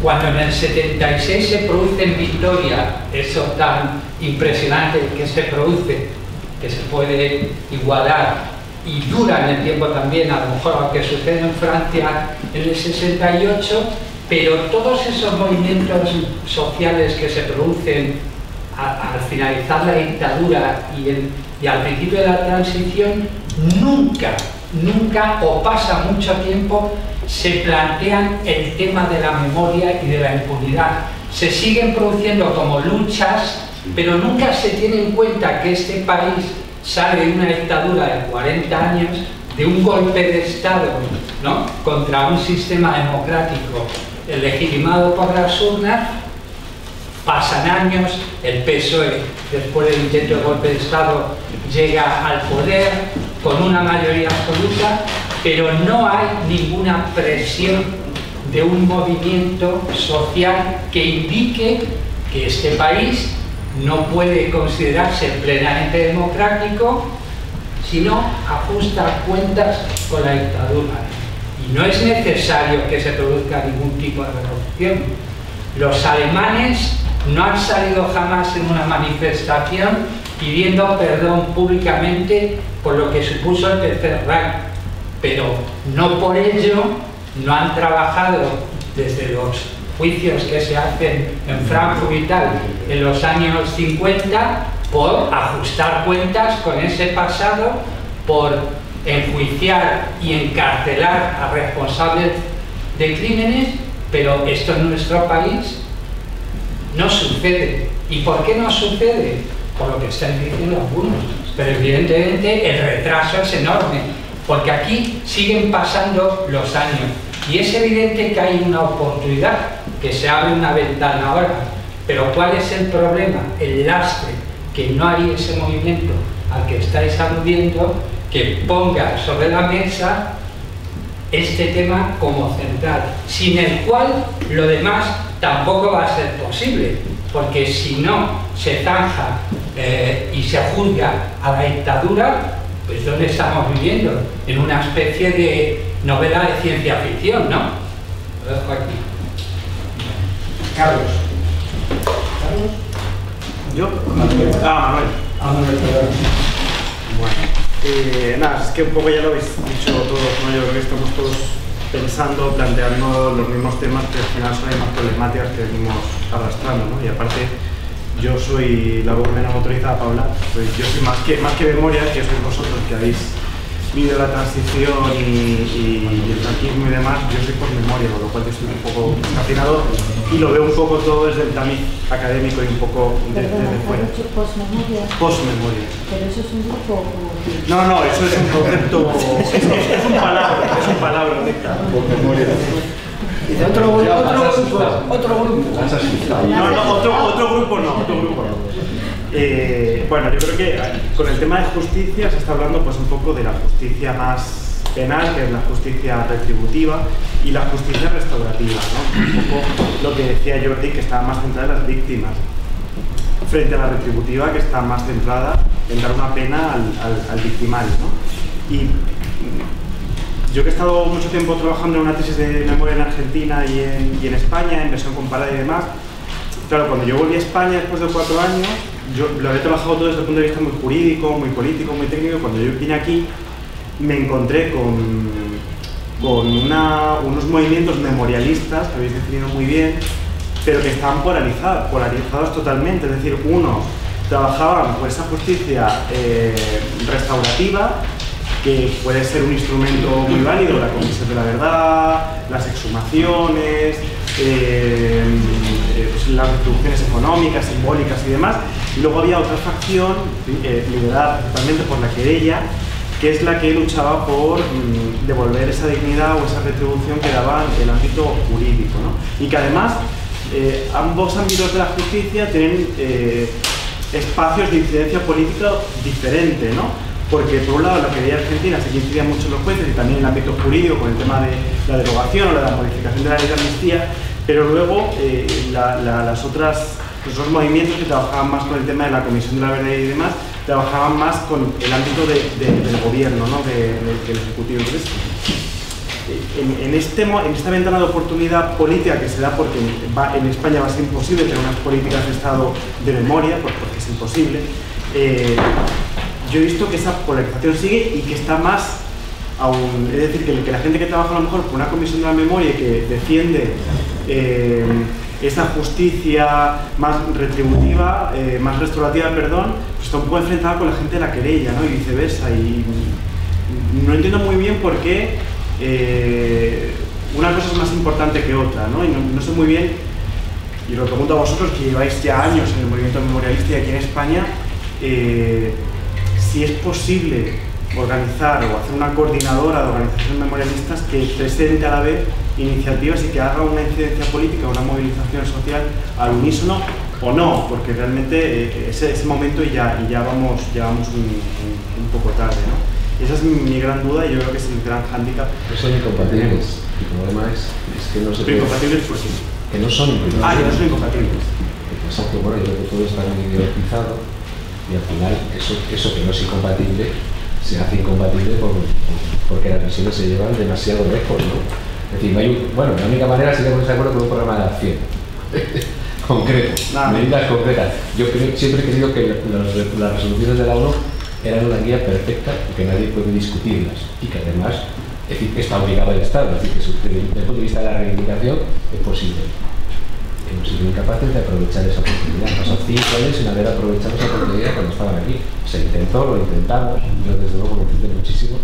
Cuando en el 76 se produce en Vitoria eso tan impresionante que se produce, que se puede igualar y dura en el tiempo también, a lo mejor a lo que sucede en Francia en el 68, pero todos esos movimientos sociales que se producen al finalizar la dictadura y al principio de la transición, nunca o pasa mucho tiempo se plantean el tema de la memoria y de la impunidad. Se siguen produciendo como luchas, pero nunca se tiene en cuenta que este país sale de una dictadura de 40 años, de un golpe de Estado, ¿no?, contra un sistema democrático legitimado por las urnas. Pasan años, el PSOE, después del intento de golpe de Estado, llega al poder con una mayoría absoluta, pero no hay ninguna presión de un movimiento social que indique que este país no puede considerarse plenamente democrático, sino ajusta cuentas con la dictadura. Y no es necesario que se produzca ningún tipo de revolución. Los alemanes no han salido jamás en una manifestación pidiendo perdón públicamente por lo que supuso el Tercer Reich, pero no por ello no han trabajado desde los juicios que se hacen en Frankfurt y tal en los años 50 por ajustar cuentas con ese pasado, por enjuiciar y encarcelar a responsables de crímenes, pero esto en nuestro país no sucede. ¿Y por qué no sucede? Por lo que están diciendo algunos. Pero evidentemente el retraso es enorme, porque aquí siguen pasando los años. Y es evidente que hay una oportunidad, que se abre una ventana ahora. Pero ¿cuál es el problema? El lastre, que no hay ese movimiento al que estáis aludiendo, que ponga sobre la mesa este tema como central, sin el cual lo demás tampoco va a ser posible, porque si no se zanja y se juzga a la dictadura, pues ¿dónde estamos viviendo? En una especie de novela de ciencia ficción, ¿no? Lo dejo aquí. Carlos. ¿Carlos? ¿Yo? Manuel. Manuel, perdón. Bueno, nada, es que un poco ya lo habéis dicho todos, ¿no? Yo creo que estamos todos pensando, planteando los mismos temas que al final son las más problemáticas que venimos arrastrando, ¿no? Y aparte, yo soy la voz menos autorizada para hablar, yo soy más que memoria, que sois vosotros que habéis vivido la transición y el franquismo y demás. Yo soy por memoria, con lo cual estoy un poco descafinado y lo veo un poco todo desde el tamiz académico y un poco desde fuera. ¿Postmemoria? Postmemoria. ¿Pero eso es un grupo? No, eso es un concepto, es un palabra dicta. Postmemoria. Y otro grupo. Otro grupo no. Bueno, yo creo que con el tema de justicia se está hablando pues un poco de la justicia más penal, que es la justicia retributiva, y la justicia restaurativa, ¿no? Un poco lo que decía Jordi, que estaba más centrada en las víctimas, frente a la retributiva, que está más centrada en dar una pena al victimario, ¿no? Y yo que he estado mucho tiempo trabajando en una tesis de memoria en Argentina y en España, en versión comparada y demás, claro, cuando yo volví a España después de 4 años, yo lo había trabajado todo desde el punto de vista muy jurídico, muy político, muy técnico. Cuando yo vine aquí, me encontré con unos movimientos memorialistas, que habéis definido muy bien, pero que estaban polarizados totalmente. Es decir, unos trabajaban por esa justicia restaurativa, que puede ser un instrumento muy válido, la comisión de la verdad, las exhumaciones, las retribuciones económicas, simbólicas y demás. Y luego había otra facción, liderada principalmente por la querella, que es la que luchaba por devolver esa dignidad o esa retribución que daba el ámbito jurídico, ¿no? Y que además ambos ámbitos de la justicia tienen espacios de incidencia política diferentes, ¿no? Porque por un lado la querella argentina sí que incidía mucho en los jueces y también en el ámbito jurídico con el tema de la derogación o la modificación de la ley de amnistía, pero luego los otros movimientos que trabajaban más con el tema de la comisión de la verdad y demás, trabajaban más con el ámbito del gobierno, ¿no? del ejecutivo. Entonces, en esta ventana de oportunidad política que se da porque en España va a ser imposible tener unas políticas de Estado de memoria, porque es imposible, yo he visto que esa polarización sigue y que está más aún, es decir, que la gente que trabaja a lo mejor por una comisión de la memoria y que defiende esa justicia más retributiva, más restaurativa, perdón, pues está un poco enfrentada con la gente de la querella, ¿no? Y viceversa. Y no entiendo muy bien por qué una cosa es más importante que otra, ¿no? Y no sé muy bien, y lo pregunto a vosotros que lleváis ya años en el movimiento memorialista y aquí en España, si es posible organizar o hacer una coordinadora de organizaciones memorialistas que presente a la vez iniciativas y que haga una incidencia política, una movilización social al unísono, o no, porque realmente ese momento y ya vamos un poco tarde, ¿no? Esa es mi gran duda y yo creo que es el gran hándicap. No son incompatibles. El problema es que no se puede... Incompatibles, pues sí. Que no son incompatibles. Ah, que no son incompatibles. Exacto, bueno, yo creo que todo está muy ideologizado y al final eso que no es incompatible se hace incompatible porque las versiones se llevan demasiado lejos, ¿no? Es decir, bueno, la única manera sería ponerse de acuerdo con un programa de acción concreto, medidas concretas. Yo siempre he creído que las resoluciones de la ONU eran una guía perfecta que nadie puede discutirlas y que además es decir, que está obligado el Estado, es decir, que desde el punto de vista de la reivindicación es posible. Hemos sido incapaces de aprovechar esa oportunidad. Han pasado 5 años sin haber aprovechado esa oportunidad cuando estaban aquí. Se intentó, lo intentamos, yo desde luego lo intenté muchísimo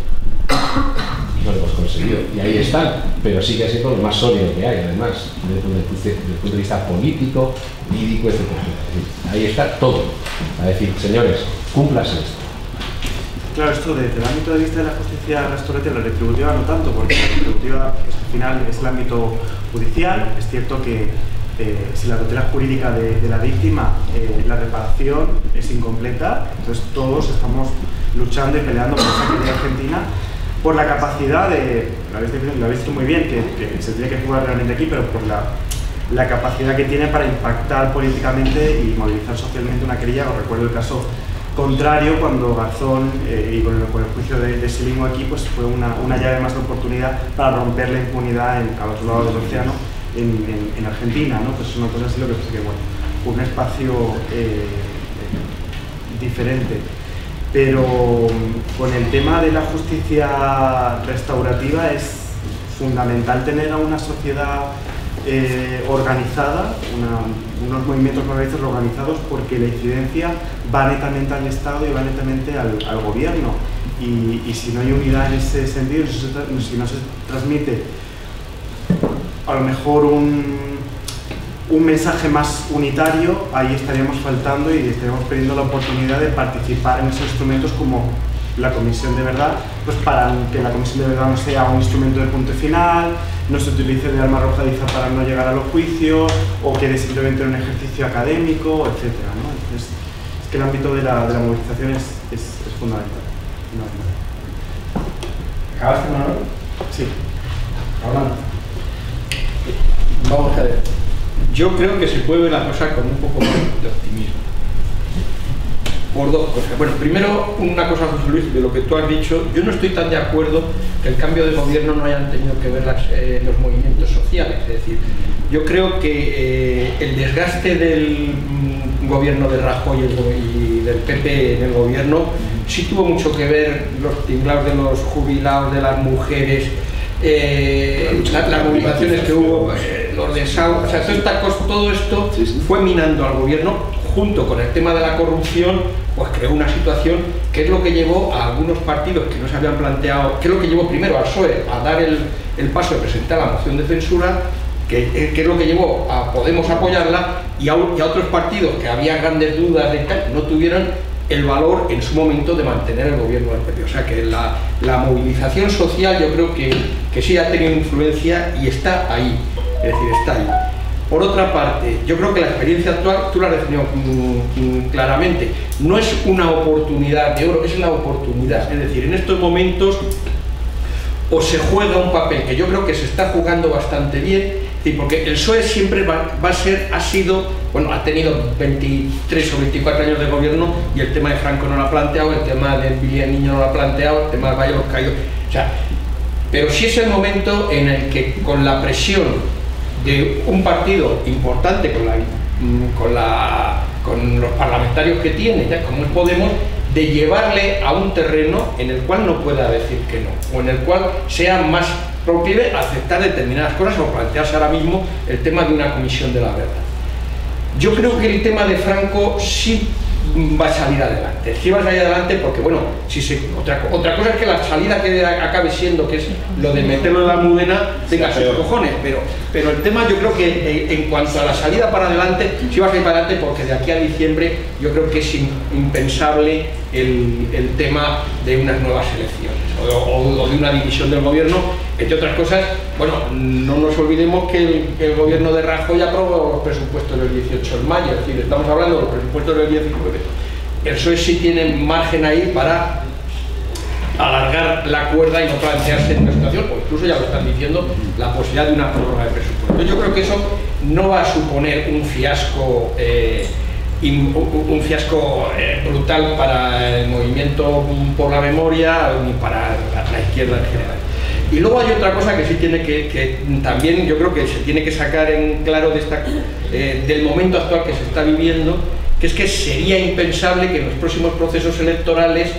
y no lo hemos conseguido. Y ahí están, pero sigue siendo lo más sólido que hay, además, desde el punto de vista político, jurídico, etc. Ahí está todo. A decir, señores, cúmplase esto. Claro, esto desde el ámbito de vista de la justicia restaurativa, la retributiva no tanto, porque la retributiva al final es el ámbito judicial. Es cierto que si la tutela jurídica de la víctima, la reparación es incompleta, entonces todos estamos luchando y peleando por esa querida Argentina, por la capacidad de, lo habéis dicho muy bien, que se tiene que jugar realmente aquí, pero por la capacidad que tiene para impactar políticamente y movilizar socialmente una querella. Os recuerdo el caso contrario, cuando Garzón y con el juicio de Silimo aquí, pues fue una llave más de oportunidad para romper la impunidad al otro lado del océano, en Argentina, ¿no? Pues es una cosa así, lo que pasa que, bueno, un espacio diferente. Pero con el tema de la justicia restaurativa es fundamental tener a una sociedad organizada, unos movimientos memorialistas organizados, porque la incidencia va netamente al Estado y va netamente al gobierno. Y si no hay unidad en ese sentido, si no se transmite a lo mejor un mensaje más unitario, ahí estaríamos faltando y estaríamos perdiendo la oportunidad de participar en esos instrumentos como la Comisión de Verdad, pues para que la Comisión de Verdad no sea un instrumento de punto final, no se utilice de arma arrojadiza para no llegar a los juicios, o quede simplemente un ejercicio académico, etc., ¿no? Entonces, es que el ámbito de la movilización es fundamental. ¿Acabaste, Manuel? Sí. Hablando. Vamos a ver. Yo creo que se puede ver la cosa con un poco más de optimismo. Por dos cosas. Bueno, primero, una cosa, José Luis, de lo que tú has dicho, yo no estoy tan de acuerdo que el cambio de gobierno no hayan tenido que ver los movimientos sociales. Es decir, yo creo que el desgaste del gobierno de Rajoy y del PP en el gobierno sí tuvo mucho que ver, los tinglados de los jubilados, de las mujeres, las movilizaciones que hubo, los desahucios, o sea, todo esto fue minando al gobierno, junto con el tema de la corrupción, pues creó una situación que es lo que llevó a algunos partidos que no se habían planteado, que es lo que llevó primero al PSOE a dar el paso de presentar la moción de censura, que es lo que llevó a Podemos apoyarla, y a otros partidos que había grandes dudas de tal, no tuvieron el valor en su momento de mantener el gobierno del PP. O sea que la movilización social yo creo que sí ha tenido influencia y está ahí, es decir, está ahí. Por otra parte, yo creo que la experiencia actual, tú la has definido claramente, no es una oportunidad de oro, es la oportunidad. Es decir, en estos momentos o se juega un papel que yo creo que se está jugando bastante bien, porque el PSOE siempre ha sido, bueno, ha tenido 23 o 24 años de gobierno y el tema de Franco no lo ha planteado, el tema de Villa Niño no lo ha planteado, el tema de Valle de los Caídos, o sea, pero sí es el momento en el que con la presión de un partido importante, con los parlamentarios que tiene, ya como es Podemos, de llevarle a un terreno en el cual no pueda decir que no, o en el cual sea más proclive a aceptar determinadas cosas o plantearse ahora mismo el tema de una comisión de la verdad. Yo creo que el tema de Franco sí va a salir adelante. Sí va a salir adelante porque, bueno, otra cosa es que la salida que acabe siendo, que es lo de meterlo en la Almudena, tenga sus cojones, pero el tema yo creo que en cuanto a la salida para adelante, sí va a salir para adelante porque de aquí a diciembre yo creo que es impensable el tema de unas nuevas elecciones o de una división del gobierno, entre otras cosas. Bueno, no nos olvidemos que el gobierno de Rajoy aprobó los presupuestos del 18 de mayo, es decir, estamos hablando de los presupuestos del 19. El PSOE sí tiene margen ahí para alargar la cuerda y no plantearse en una situación, o incluso ya lo están diciendo, la posibilidad de una prórroga de presupuestos. Yo creo que eso no va a suponer un fiasco brutal para el movimiento por la memoria ni para la izquierda en general. Y luego hay otra cosa que sí tiene que también yo creo que se tiene que sacar en claro del momento actual que se está viviendo, que es que sería impensable que en los próximos procesos electorales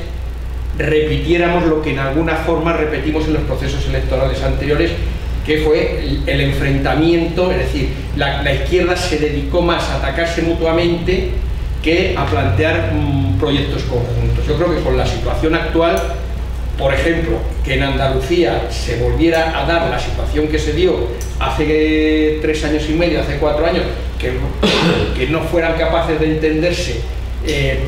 repitiéramos lo que en alguna forma repetimos en los procesos electorales anteriores, que fue el enfrentamiento, es decir, la izquierda se dedicó más a atacarse mutuamente que a plantear proyectos conjuntos. Yo creo que con la situación actual, por ejemplo, que en Andalucía se volviera a dar la situación que se dio hace 3 años y medio, hace 4 años, que no fueran capaces de entenderse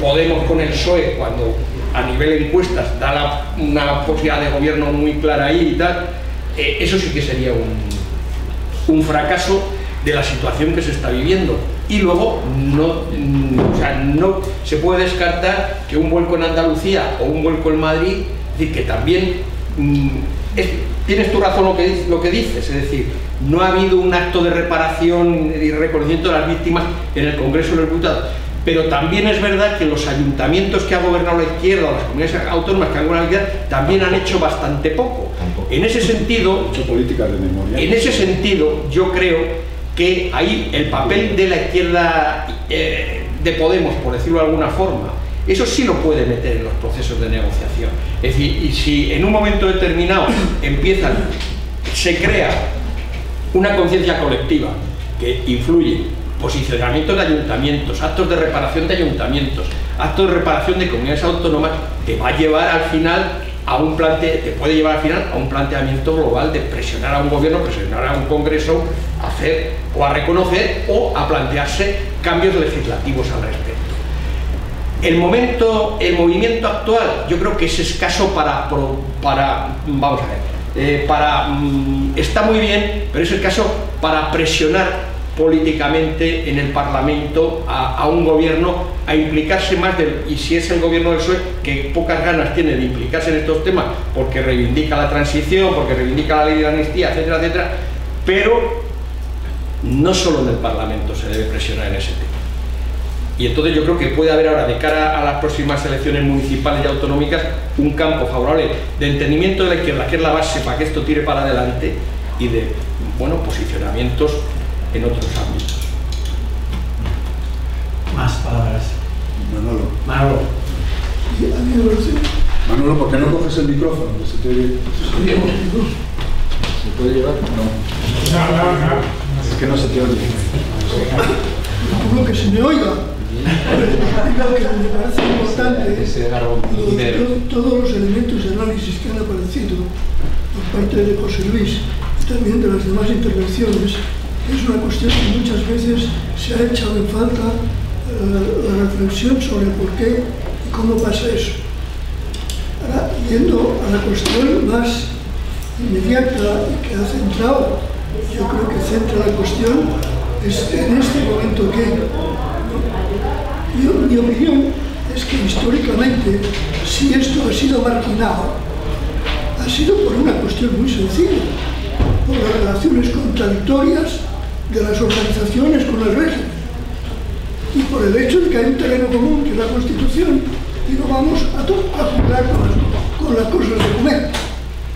Podemos con el PSOE, cuando a nivel de encuestas da una posibilidad de gobierno muy clara ahí y tal, eso sí que sería un fracaso de la situación que se está viviendo. Y luego no se puede descartar que un vuelco en Andalucía o un vuelco en Madrid, es decir, que también tienes tu razón lo que dices, es decir, no ha habido un acto de reparación y reconocimiento de las víctimas en el Congreso de los Diputados, pero también es verdad que los ayuntamientos que ha gobernado la izquierda o las comunidades autónomas que han gobernado la izquierda también han hecho bastante poco. En ese sentido, políticas de memoria. En ese sentido, yo creo que ahí el papel de la izquierda de Podemos, por decirlo de alguna forma, eso sí lo puede meter en los procesos de negociación. Es decir, y si en un momento determinado se crea una conciencia colectiva que influye posicionamientos de ayuntamientos, actos de reparación de ayuntamientos, actos de reparación de comunidades autónomas, te va a llevar al final te puede llevar al final a un planteamiento global de presionar a un gobierno, presionar a un congreso a hacer o a reconocer o a plantearse cambios legislativos al respecto. El movimiento actual yo creo que es escaso vamos a ver, está muy bien, pero es escaso para presionar políticamente en el Parlamento a un gobierno a implicarse más y si es el gobierno del PSOE, que pocas ganas tiene de implicarse en estos temas porque reivindica la transición, porque reivindica la ley de amnistía, etcétera, etcétera, pero no solo en el Parlamento se debe presionar en ese tema. Y entonces yo creo que puede haber ahora, de cara a las próximas elecciones municipales y autonómicas, un campo favorable de entendimiento de la izquierda, que es la base para que esto tire para adelante, y de, bueno, posicionamientos en otros ámbitos. Más palabras. Manolo. Manolo, ¿por qué no coges el micrófono? Que se te oye. ¿Se puede llevar? No. Es que no se te oye. Lo que se me oiga. Lo que me parece importante, todos los elementos de análisis que han aparecido por parte de José Luis, también de las demás intervenciones, es una cuestión que muchas veces se ha echado en falta la reflexión sobre por qué y cómo pasa eso. Ahora, yendo a la cuestión más inmediata y que ha centrado, yo creo que centra la cuestión es en este momento que, mi opinión es que históricamente, si esto ha sido marginado, ha sido por una cuestión muy sencilla, por las relaciones contradictorias de las organizaciones con el régimen y por el hecho de que hay un terreno común que es la Constitución y no vamos a jugar con las cosas de comer.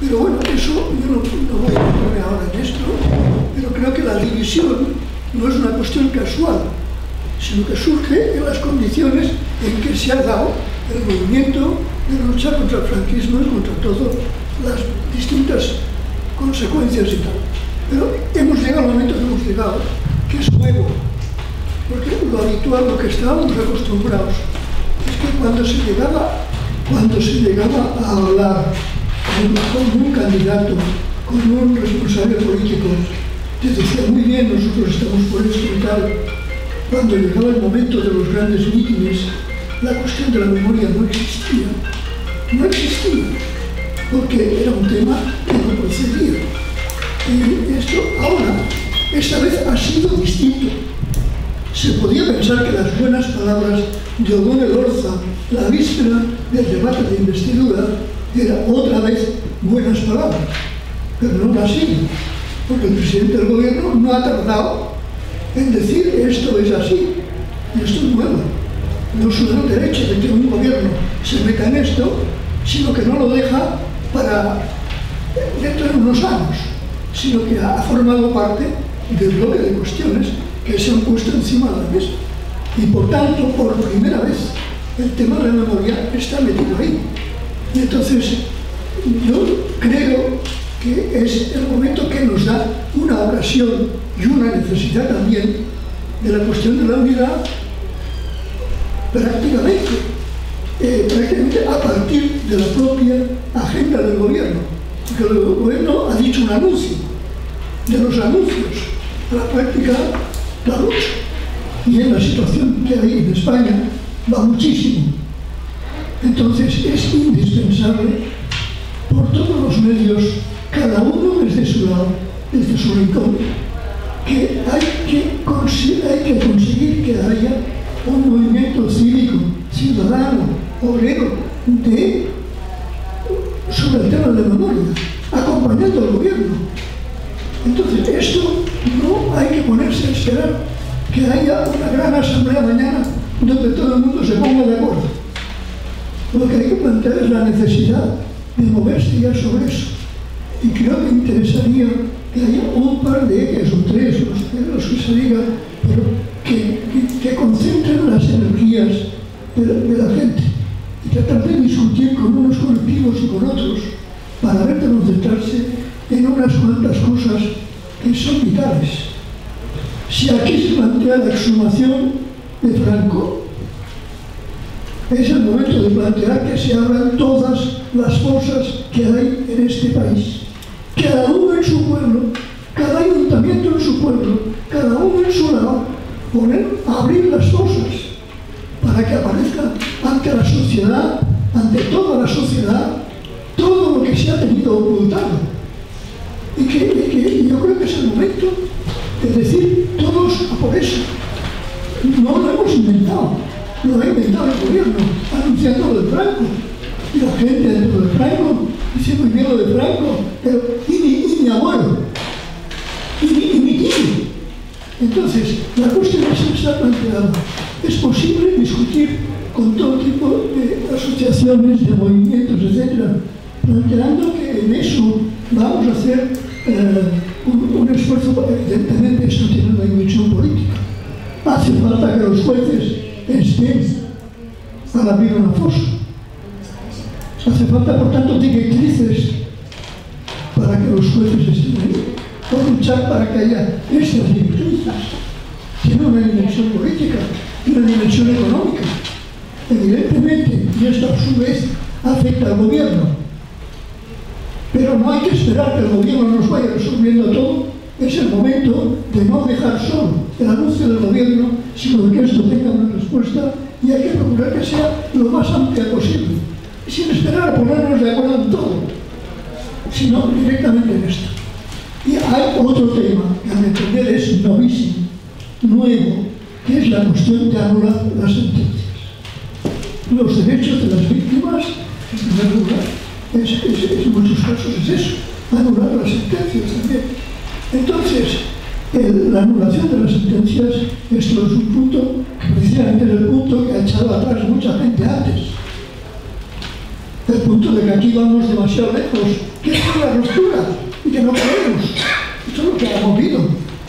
Pero bueno, eso yo no voy a ponerme ahora en esto, pero creo que la división no es una cuestión casual, sino que surge en las condiciones en que se ha dado el movimiento de lucha contra el franquismo y contra todas las distintas consecuencias y tal. Pero hemos llegado al momento que hemos llegado, que es nuevo, porque lo habitual, lo que estábamos acostumbrados, que cuando se llegaba a hablar con un candidato, con un responsable político, te decía muy bien, nosotros estamos por esto y tal. Cuando llegaba el momento de los grandes mítines, la cuestión de la memoria no existía. No existía, porque era un tema que no procedía. Y esto ahora, esta vez ha sido distinto. Se podía pensar que las buenas palabras de Odón Elorza, la víspera del debate de investidura, era otra vez buenas palabras, pero no lo ha sido, porque el presidente del gobierno no ha tardado en decir esto es así, y esto es nuevo. No solo el derecho de que un gobierno se meta en esto, sino que no lo deja para dentro de unos años, sino que ha formado parte del bloque de cuestiones que se han puesto encima de la mesa. Y por tanto, por primera vez, el tema de la memoria está metido ahí. Y entonces, yo creo que es el momento que nos da una ocasión y una necesidad también de la cuestión de la unidad prácticamente a partir de la propia agenda del gobierno. Porque el gobierno ha dicho un anuncio, de los anuncios a la práctica la lucha. Y en la situación que hay en España va muchísimo. Entonces es indispensable por todos los medios, cada uno desde su lado, desde su rincón, que hay que conseguir que haya un movimiento cívico, ciudadano, obrero, sobre el tema de la memoria, acompañando al gobierno. Entonces, esto no hay que ponerse a esperar que haya una gran asamblea mañana donde todo el mundo se ponga de acuerdo. Lo que hay que plantear es la necesidad de moverse ya sobre eso. Y creo que interesaría que haya un par de ejes o tres, los que se diga, pero que concentren las energías de la gente y tratar de discutir con unos colectivos y con otros para ver de concentrarse en unas cuantas cosas que son vitales. Si aquí se plantea la exhumación de Franco, es el momento de plantear que se abran todas las fosas que hay en este país. Cada uno en su pueblo, cada ayuntamiento en su pueblo, cada uno en su lado, abrir las fosas para que aparezca ante la sociedad, ante toda la sociedad, todo lo que se ha tenido ocultado. Y que yo creo que es el momento de decir todos a por eso. No lo hemos inventado, lo ha inventado el gobierno, anunciando lo de Franco. Y la gente dentro de Franco, diciendo muy bien lo de Franco, pero y mi abuelo, y mi tío. Entonces, la cuestión es está planteada. Es posible discutir con todo tipo de asociaciones, de movimientos, etc., planteando que en eso vamos a hacer un esfuerzo. Evidentemente, esto tiene una dimensión política. Hace falta que los jueces estén para abrir una fosa. Hace falta, por tanto, directrices para que los jueces estén ahí. O luchar para que haya estas directrices. Tiene una dimensión política y una dimensión económica. Evidentemente, y esto a su vez afecta al gobierno. Pero no hay que esperar que el gobierno nos vaya resolviendo todo. Es el momento de no dejar solo el anuncio del gobierno, sino de que esto tenga una respuesta y hay que procurar que sea lo más amplia posible. Sin esperar a ponernos de acuerdo en todo, sino directamente en esto. Y hay otro tema que a mi entender es novísimo, nuevo, que es la cuestión de anular las sentencias. Los derechos de las víctimas, en primer lugar, en muchos casos es eso, anular las sentencias también. Entonces, la anulación de las sentencias, esto es un punto, precisamente es el punto que ha echado atrás mucha gente antes. El punto de que aquí vamos demasiado lejos, que es la ruptura y que no podemos. Esto es lo que ha movido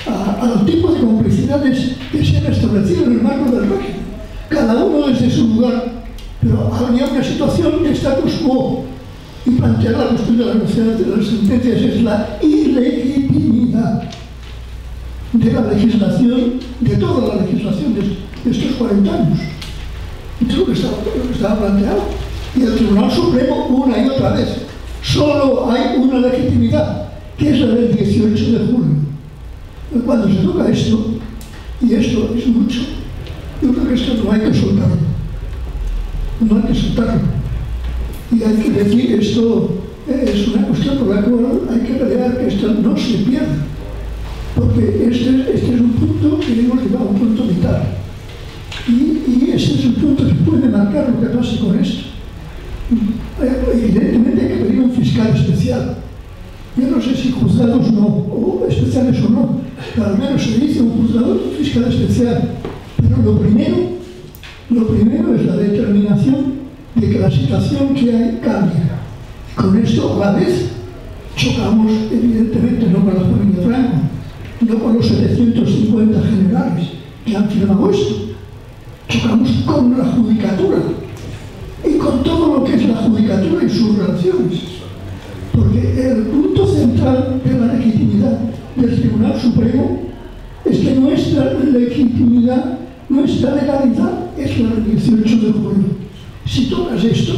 al tipo de complicidades que se han establecido en el marco del régimen. Cada uno desde su lugar, pero había una situación de status quo. Y plantear la cuestión de la anulación de las sentencias es la ilegitimidad de la legislación, de toda la legislación de estos 40 años. Eso es lo que estaba planteado. Y el Tribunal Supremo, una y otra vez, solo hay una legitimidad, que es la del 18 de julio. Cuando se toca esto, y esto es mucho, yo creo que esto no hay que soltarlo. No hay que soltarlo. Y hay que decir, esto es una cuestión por la cual hay que pelear que esto no se pierda. Porque este es un punto que hemos llegado a un punto vital. Y ese es el punto que puede marcar lo que pase con esto. Evidentemente hay que pedir un fiscal especial. Yo no sé si juzgados no, o especiales o no, pero al menos se dice un juzgado, un fiscal especial. Pero lo primero es la determinación de que la situación que hay cambie. Con esto a la vez chocamos, evidentemente, no con la familia Franco, no con los 750 generales que han firmado esto. Chocamos con la judicatura y con todo lo que es la judicatura y sus relaciones. Porque el punto central de la legitimidad del Tribunal Supremo es que nuestra legitimidad, nuestra legalidad es la del 18 de julio. Si tocas esto,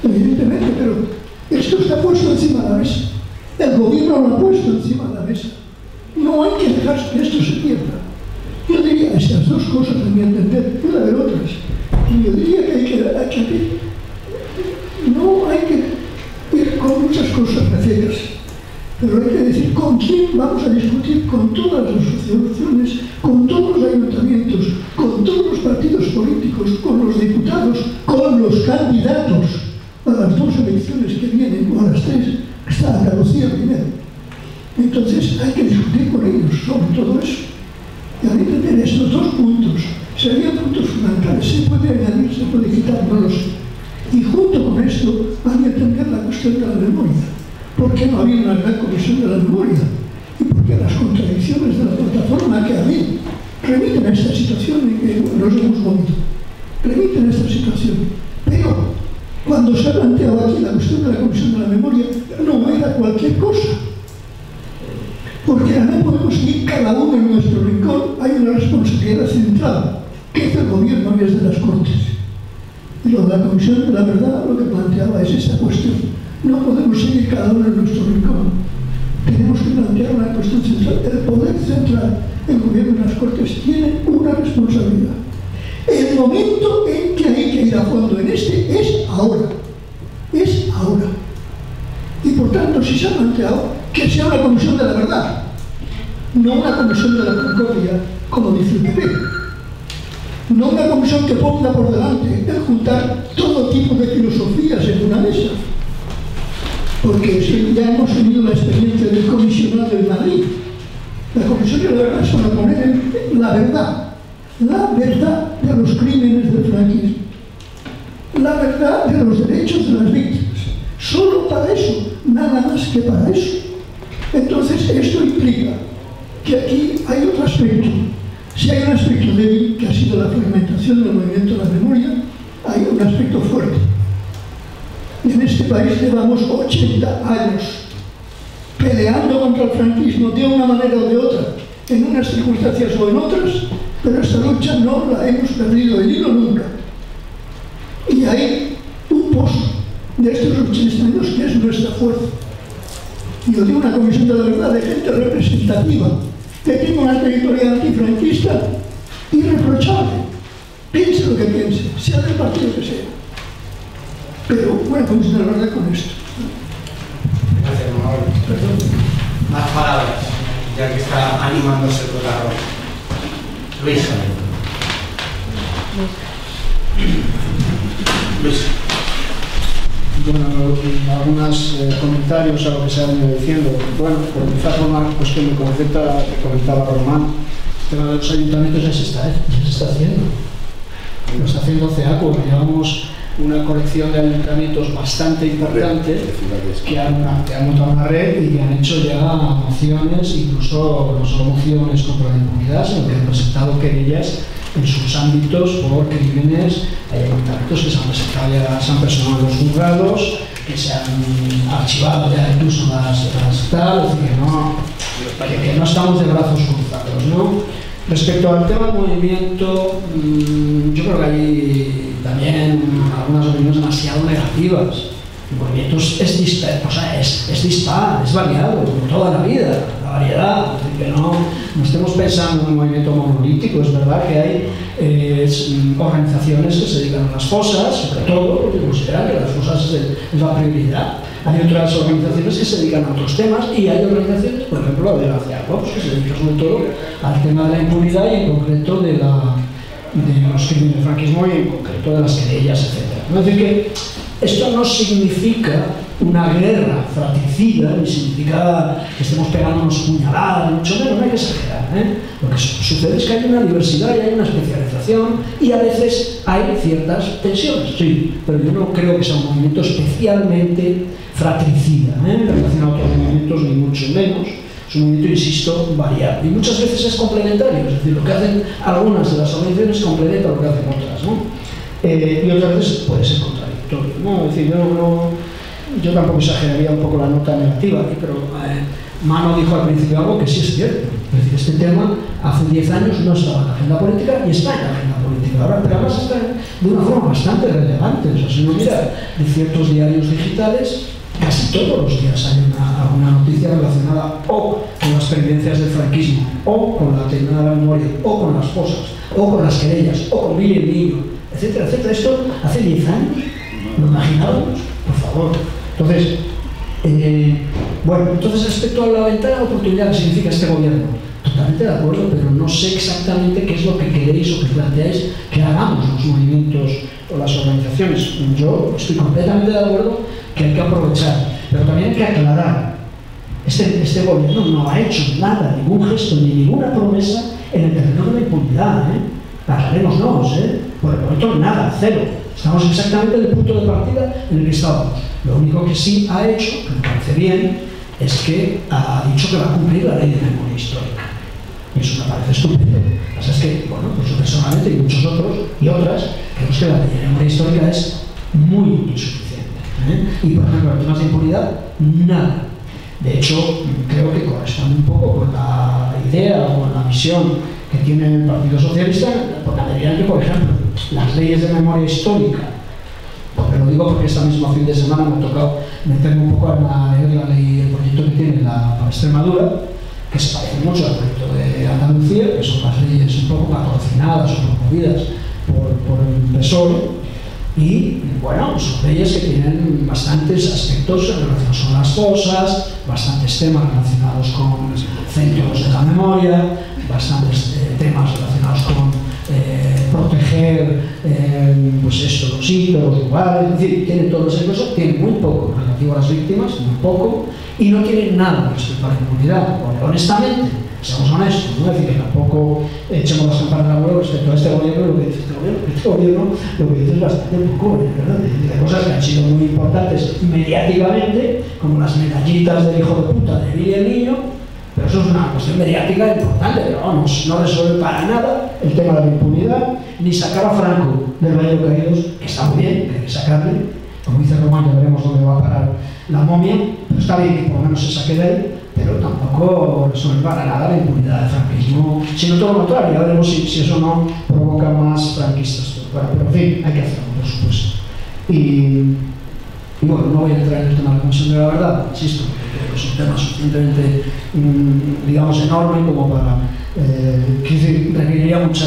evidentemente, pero esto está puesto encima de la mesa. El gobierno lo ha puesto encima de la mesa. No hay que dejar que esto se pierda. Yo diría estas dos cosas, a mi entender, puede haber otras. Y yo diría que no hay que ir con muchas cosas recetas, pero hay que decir con quién vamos a discutir, con todas las asociaciones, con todos los ayuntamientos, con todos los partidos políticos, con los diputados, con los candidatos a las dos elecciones que vienen, o a las tres, que está Andalucía primero. Entonces hay que discutir con ellos sobre todo eso. Y al entender estos dos puntos, serían puntos fundamentales, se puede añadir, se puede quitar, no lo sé. Y junto con esto hay que entender la cuestión de la memoria. ¿Por qué no ha habido una gran comisión de la memoria? Y por qué las contradicciones de la plataforma que ha habido remiten a esta situación en que nos hemos movido. Remiten a esta situación. Pero cuando se ha planteado aquí la cuestión de la comisión de la memoria, no era cualquier cosa. Porque no podemos ir cada uno en nuestro rincón, hay una responsabilidad central, que es del gobierno y es de las Cortes. Y lo de la Comisión de la Verdad lo que planteaba es esta cuestión. No podemos seguir cada uno en nuestro rincón. Tenemos que plantear una cuestión central. El poder central, el gobierno y las Cortes tienen una responsabilidad. El momento en que hay que ir a fondo en este es ahora. Es ahora. Y por tanto, si se ha planteado que sea una comisión de la verdad, no una comisión de la concordia, como dice el PP. No una comisión que ponga por delante el juntar todo tipo de filosofías en una mesa. Porque si ya hemos tenido la experiencia del comisionado de Madrid. La comisión de la verdad es para poner en la verdad de los crímenes del franquismo, la verdad de los derechos de las víctimas. Solo para eso, nada más que para eso. Entonces, esto implica que aquí hay otro aspecto. Si hay un aspecto débil, que ha sido la fragmentación del movimiento de la memoria, hay un aspecto fuerte. En este país llevamos 80 años peleando contra el franquismo de una manera o de otra, en unas circunstancias o en otras, pero esta lucha no la hemos perdido el hilo nunca. Y hay un pozo de estos 80 años que es nuestra fuerza. Yo digo una comisión de la verdad de gente representativa, que tiene una trayectoria antifranquista irreprochable. Piense lo que piense, sea del partido que sea. Pero una comisión de la verdad con esto. Gracias, Manuel. Perdón. Más palabras, ya que está animándose el programa. Luis. Luis. Bueno, algunos comentarios a lo que se ha venido diciendo. Bueno, por empezar por una cuestión muy concreta que comentaba Román, el tema de los ayuntamientos ya se está haciendo. Lo está haciendo CEACO. Llevamos una colección de ayuntamientos bastante importante que han montado una red y que han hecho ya mociones, incluso no solo mociones contra la impunidad, sino que han presentado querellas en sus ámbitos por crímenes. Hay ayuntamientos que se han presentado ya, se han personado en los juzgados, que se han archivado ya incluso las tal, es decir, que no estamos de brazos cruzados, ¿no? Respecto al tema del movimiento, yo creo que hay también algunas opiniones demasiado negativas. El movimiento es dispar, es variado, como toda la vida, la variedad. Que no estemos pensando en un movimiento monolítico. Es verdad que hay organizaciones que se dedican a las fosas, sobre todo, porque consideran que las fosas es la prioridad. Hay otras organizaciones que se dedican a otros temas y hay organizaciones, por ejemplo, la de la CEACOPS, que se dedica sobre todo al tema de la impunidad y en concreto de los crímenes del franquismo y en concreto de las querellas, etc. Es decir, que esto no significa una guerra fratricida, ni significa que estemos pegándonos puñaladas, mucho menos, no hay que exagerar. Lo que sucede es que hay una diversidad y hay una especialización y a veces hay ciertas tensiones, sí, pero yo no creo que sea un movimiento especialmente fratricida, relacionado a otros movimientos, ni mucho menos. Es un movimiento, insisto, variado y muchas veces es complementario, es decir, lo que hacen algunas de las organizaciones complementa lo que hacen otras, y otras veces puede ser contradictorio, ¿no? Es decir, yo tampoco exageraría un poco la nota negativa, pero Mano dijo al principio algo que sí es cierto. Es decir, este tema hace 10 años no estaba en la agenda política y está en la agenda política ahora, pero además está de una forma bastante relevante. O sea, si uno mira de ciertos diarios digitales, casi todos los días hay alguna noticia relacionada o con las experiencias del franquismo, o con la tema de la memoria, o con las fosas, o con las querellas, o con Billy el Niño, etcétera, etcétera. Esto hace 10 años, ¿lo imaginábamos? Por favor. Entonces, entonces respecto a la ventana de oportunidad que significa este gobierno, totalmente de acuerdo, pero no sé exactamente qué es lo que queréis o que planteáis que hagamos los movimientos o las organizaciones. Yo estoy completamente de acuerdo que hay que aprovechar, pero también hay que aclarar. Este gobierno no ha hecho nada, ningún gesto ni ninguna promesa en el terreno de la impunidad. Aclarémonos, por el momento nada, cero. Estamos exactamente en el punto de partida en el que estábamos. Lo único que sí ha hecho, que me parece bien, es que ha dicho que va a cumplir la ley de memoria histórica. Y eso me parece estupendo. Lo que pasa es que, pues yo personalmente y muchos otros y otras, creemos que la ley de memoria histórica es muy insuficiente. Y por ejemplo, en temas de impunidad, nada. De hecho, creo que corresponde un poco con la idea o con la visión que tiene el Partido Socialista, porque dirían que, por ejemplo, las leyes de memoria histórica, porque lo digo porque este mismo fin de semana me ha tocado meterme un poco a leer la ley, el proyecto que tiene para Extremadura, que se parece mucho al proyecto de Andalucía, que son las leyes un poco patrocinadas o promovidas por el PSOE, y bueno, son leyes que tienen bastantes aspectos relacionados con las fosas, bastantes temas relacionados con centros de la memoria, bastantes temas relacionados con proteger los hitos, los lugares, es decir, tiene todo ese cosa, tiene muy poco relativo a las víctimas, muy poco, y no tiene nada respecto a la impunidad, porque honestamente, seamos honestos, ¿no? Es decir, que tampoco echemos las campanas al vuelo respecto a este gobierno, lo que dice este gobierno, lo que dice es bastante poco, ¿verdad? De cosas que han sido muy importantes mediáticamente, como las medallitas del hijo de puta de Billy el Niño, pero eso es una cuestión mediática importante, pero vamos, no resuelve para nada el tema de la impunidad, ni sacar a Franco del Valle de los Caídos, que está muy bien, que hay que sacarle, como dice Román, ya veremos dónde va a parar la momia, pero está bien que por lo menos se saque de ahí, pero tampoco resuelve para nada la impunidad del franquismo, sino todo lo contrario. Ya veremos si eso no provoca más franquistas. Pero en fin, hay que hacerlo, por supuesto. Y bueno, no voy a entrar en el tema de la Comisión de la Verdad, insisto, que es un tema suficientemente, digamos, enorme como para que requeriría mucho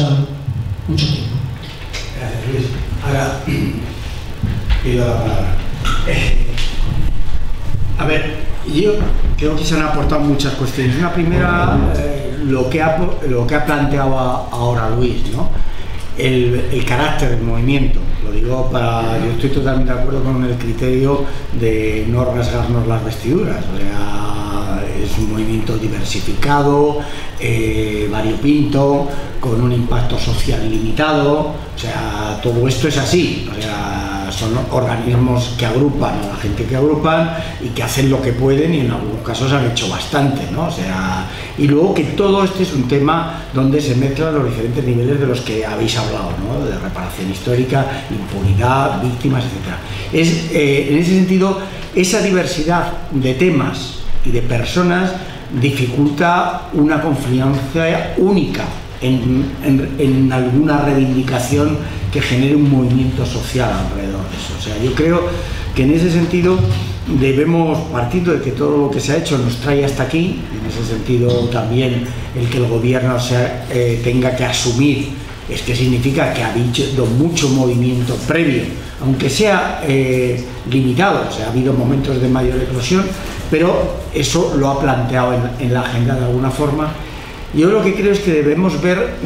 tiempo. Gracias, Luis. Ahora pido la palabra. A ver, yo creo que se han aportado muchas cuestiones. Una primera, lo que ha planteado ahora Luis, ¿no? El carácter del movimiento. Lo digo yo estoy totalmente de acuerdo con el criterio de no rasgarnos las vestiduras. O sea, es un movimiento diversificado, variopinto, con un impacto social limitado. O sea, todo esto es así. O sea, son organismos que agrupan a la gente que agrupan y que hacen lo que pueden y en algunos casos han hecho bastante, ¿no? O sea, y luego que todo este es un tema donde se mezclan los diferentes niveles de los que habéis hablado, ¿no? De reparación histórica, impunidad, víctimas, etc. En ese sentido, esa diversidad de temas y de personas dificulta una confluencia única en alguna reivindicación que genere un movimiento social alrededor de eso. O sea, yo creo que en ese sentido debemos, partiendo de que todo lo que se ha hecho nos trae hasta aquí, en ese sentido también el que el gobierno tenga que asumir, es que significa que ha habido mucho movimiento previo, aunque sea limitado, o sea, ha habido momentos de mayor eclosión, pero eso lo ha planteado en la agenda de alguna forma. Yo lo que creo es que debemos ver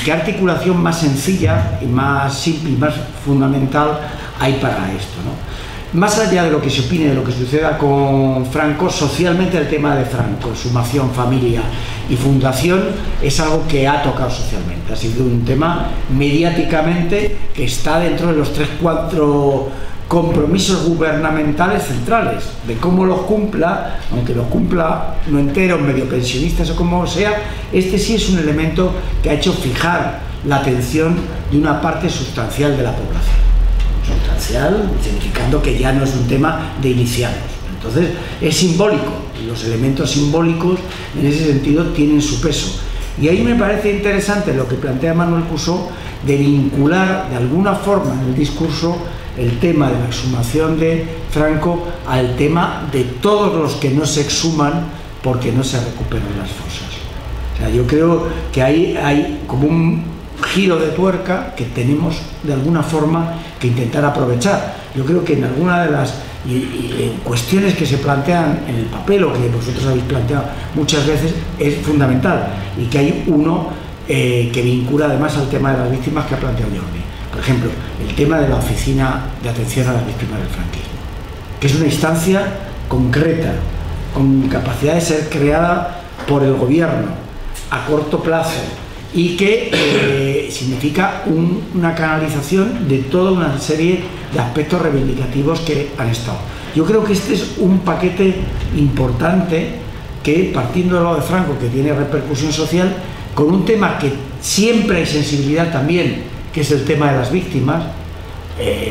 qué articulación más sencilla y más simple y más fundamental hay para esto, ¿no? Más allá de lo que se opine de lo que suceda con Franco, socialmente el tema de Franco, sumación, familia y fundación, es algo que ha tocado socialmente. Ha sido un tema mediáticamente que está dentro de los 3-4 compromisos gubernamentales centrales, de cómo los cumpla, aunque los cumpla no enteros, medio pensionistas o como sea. Este sí es un elemento que ha hecho fijar la atención de una parte sustancial de la población. Sustancial, significando que ya no es un tema de iniciados. Entonces es simbólico, y los elementos simbólicos en ese sentido tienen su peso. Y ahí me parece interesante lo que plantea Manuel Couso, de vincular de alguna forma en el discurso el tema de la exhumación de Franco al tema de todos los que no se exhuman porque no se recuperan las fosas. O sea, yo creo que ahí hay como un giro de tuerca que tenemos de alguna forma que intentar aprovechar. Yo creo que en alguna de las cuestiones que se plantean en el papel o que vosotros habéis planteado muchas veces es fundamental, y que hay uno que vincula además al tema de las víctimas que ha planteado Jordi. Por ejemplo, el tema de la Oficina de Atención a las Víctimas del Franquismo, que es una instancia concreta, con capacidad de ser creada por el gobierno a corto plazo y que significa una canalización de toda una serie de aspectos reivindicativos que han estado. Yo creo que este es un paquete importante que, partiendo de lo de Franco, que tiene repercusión social, con un tema que siempre hay sensibilidad también, que es el tema de las víctimas.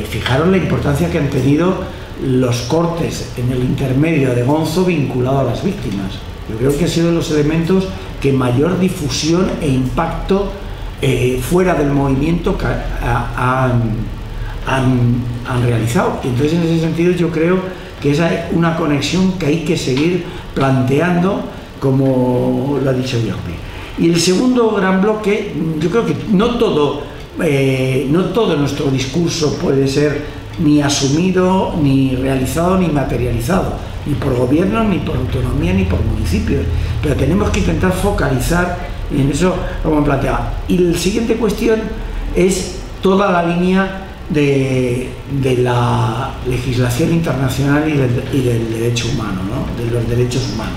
Fijaros la importancia que han tenido los cortes en el intermedio de Gonzo vinculado a las víctimas. Yo creo que ha sido de los elementos que mayor difusión e impacto fuera del movimiento que han realizado. Y entonces, en ese sentido, yo creo que esa es una conexión que hay que seguir planteando, como lo ha dicho Jordi. Y el segundo gran bloque, yo creo que no todo nuestro discurso puede ser ni asumido, ni realizado, ni materializado, ni por gobierno, ni por autonomía, ni por municipios, pero tenemos que intentar focalizar, y en eso lo hemos planteado. Y la siguiente cuestión es toda la línea de la legislación internacional y del derecho humano, ¿no? De los derechos humanos,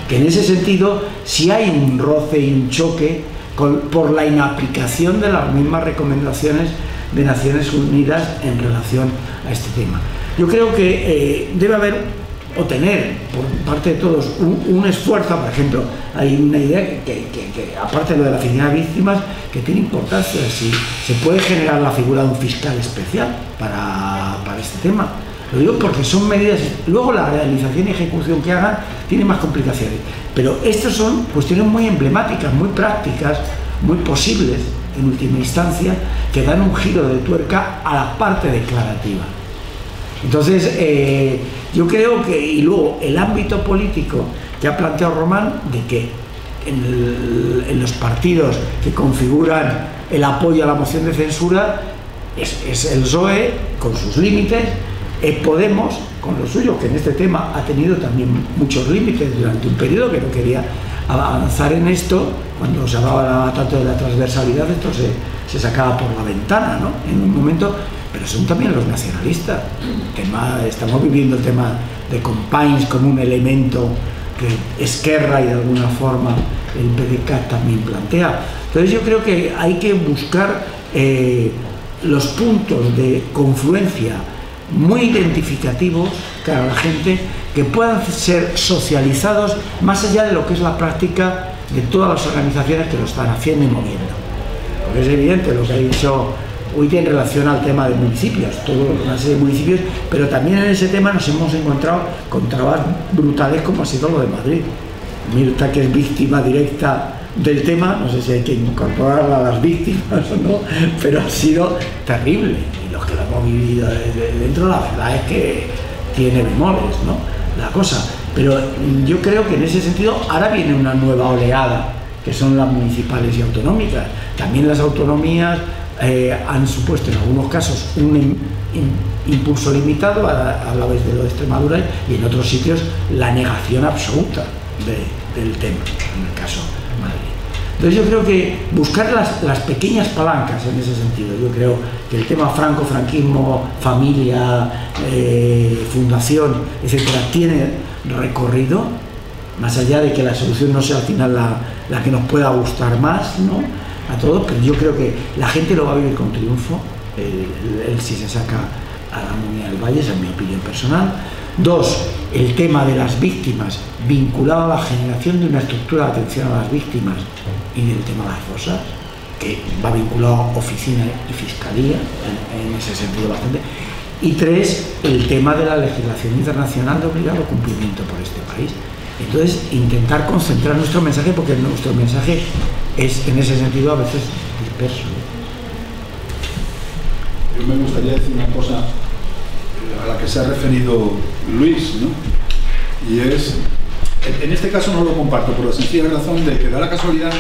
que en ese sentido sí hay un roce y un choque por la inaplicación de las mismas recomendaciones de Naciones Unidas en relación a este tema. Yo creo que debe haber o tener por parte de todos un esfuerzo. Por ejemplo, hay una idea que aparte de lo de la oficina de víctimas, que tiene importancia, si se puede generar la figura de un fiscal especial para este tema. Lo digo porque son medidas, luego la realización y ejecución que hagan tiene más complicaciones, pero estas son cuestiones muy emblemáticas, muy prácticas, muy posibles en última instancia, que dan un giro de tuerca a la parte declarativa. Entonces, yo creo que, y luego el ámbito político que ha planteado Román, de que en los partidos que configuran el apoyo a la moción de censura es el PSOE con sus límites, es Podemos con lo suyo, que en este tema ha tenido también muchos límites durante un periodo, que no quería avanzar en esto. Cuando se hablaba tanto de la transversalidad, esto se sacaba por la ventana, ¿no? En un momento. Pero son también los nacionalistas. Estamos viviendo el tema de Companys como un elemento que Esquerra y de alguna forma el PDeCAT también plantea. Entonces yo creo que hay que buscar los puntos de confluencia muy identificativos para la gente, que puedan ser socializados más allá de lo que es la práctica de todas las organizaciones que lo están haciendo y moviendo. Porque es evidente lo que ha dicho hoy en relación al tema de municipios, toda una serie de municipios, pero también en ese tema nos hemos encontrado con trabas brutales como ha sido lo de Madrid. Mirta, que es víctima directa del tema, no sé si hay que incorporar a las víctimas o no, pero ha sido terrible, y los que lo hemos vivido desde dentro, la verdad es que tiene bemoles, ¿no?, la cosa. Pero yo creo que en ese sentido ahora viene una nueva oleada, que son las municipales y autonómicas. También las autonomías han supuesto en algunos casos un impulso limitado, a la vez de lo de Extremadura, y en otros sitios la negación absoluta del tema, en el caso de Madrid. Entonces yo creo que buscar las pequeñas palancas en ese sentido. Yo creo que el tema franco, franquismo, familia, fundación, etcétera, tiene recorrido, más allá de que la solución no sea al final la que nos pueda gustar más, ¿no?, a todos, pero yo creo que la gente lo va a vivir con triunfo, si se saca a la Comunidad del Valle, esa es mi opinión personal. 2, el tema de las víctimas, vinculado a la generación de una estructura de atención a las víctimas, y del tema de las fosas, que va vinculado a oficina y fiscalía, en ese sentido bastante. Y 3, el tema de la legislación internacional de obligado cumplimiento por este país. Entonces, intentar concentrar nuestro mensaje, porque nuestro mensaje es, en ese sentido, a veces disperso. Yo me gustaría decir una cosa a la que se ha referido Luis, ¿no? Y es, en este caso no lo comparto por la sencilla razón de que da la casualidad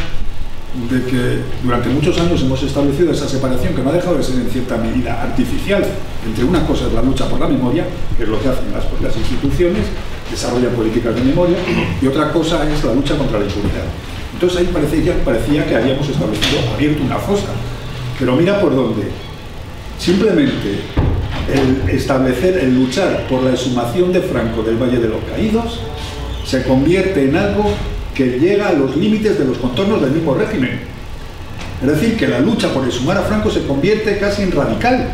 de que durante muchos años hemos establecido esa separación, que no ha dejado de ser en cierta medida artificial, entre una cosa es la lucha por la memoria, que es lo que hacen las instituciones, desarrollan políticas de memoria, y otra cosa es la lucha contra la impunidad. Entonces ahí parecía que habíamos abierto una fosa, pero mira por dónde. Simplemente el luchar por la exhumación de Franco del Valle de los Caídos se convierte en algo que llega a los límites de los contornos del mismo régimen. Es decir, que la lucha por exhumar a Franco se convierte casi en radical,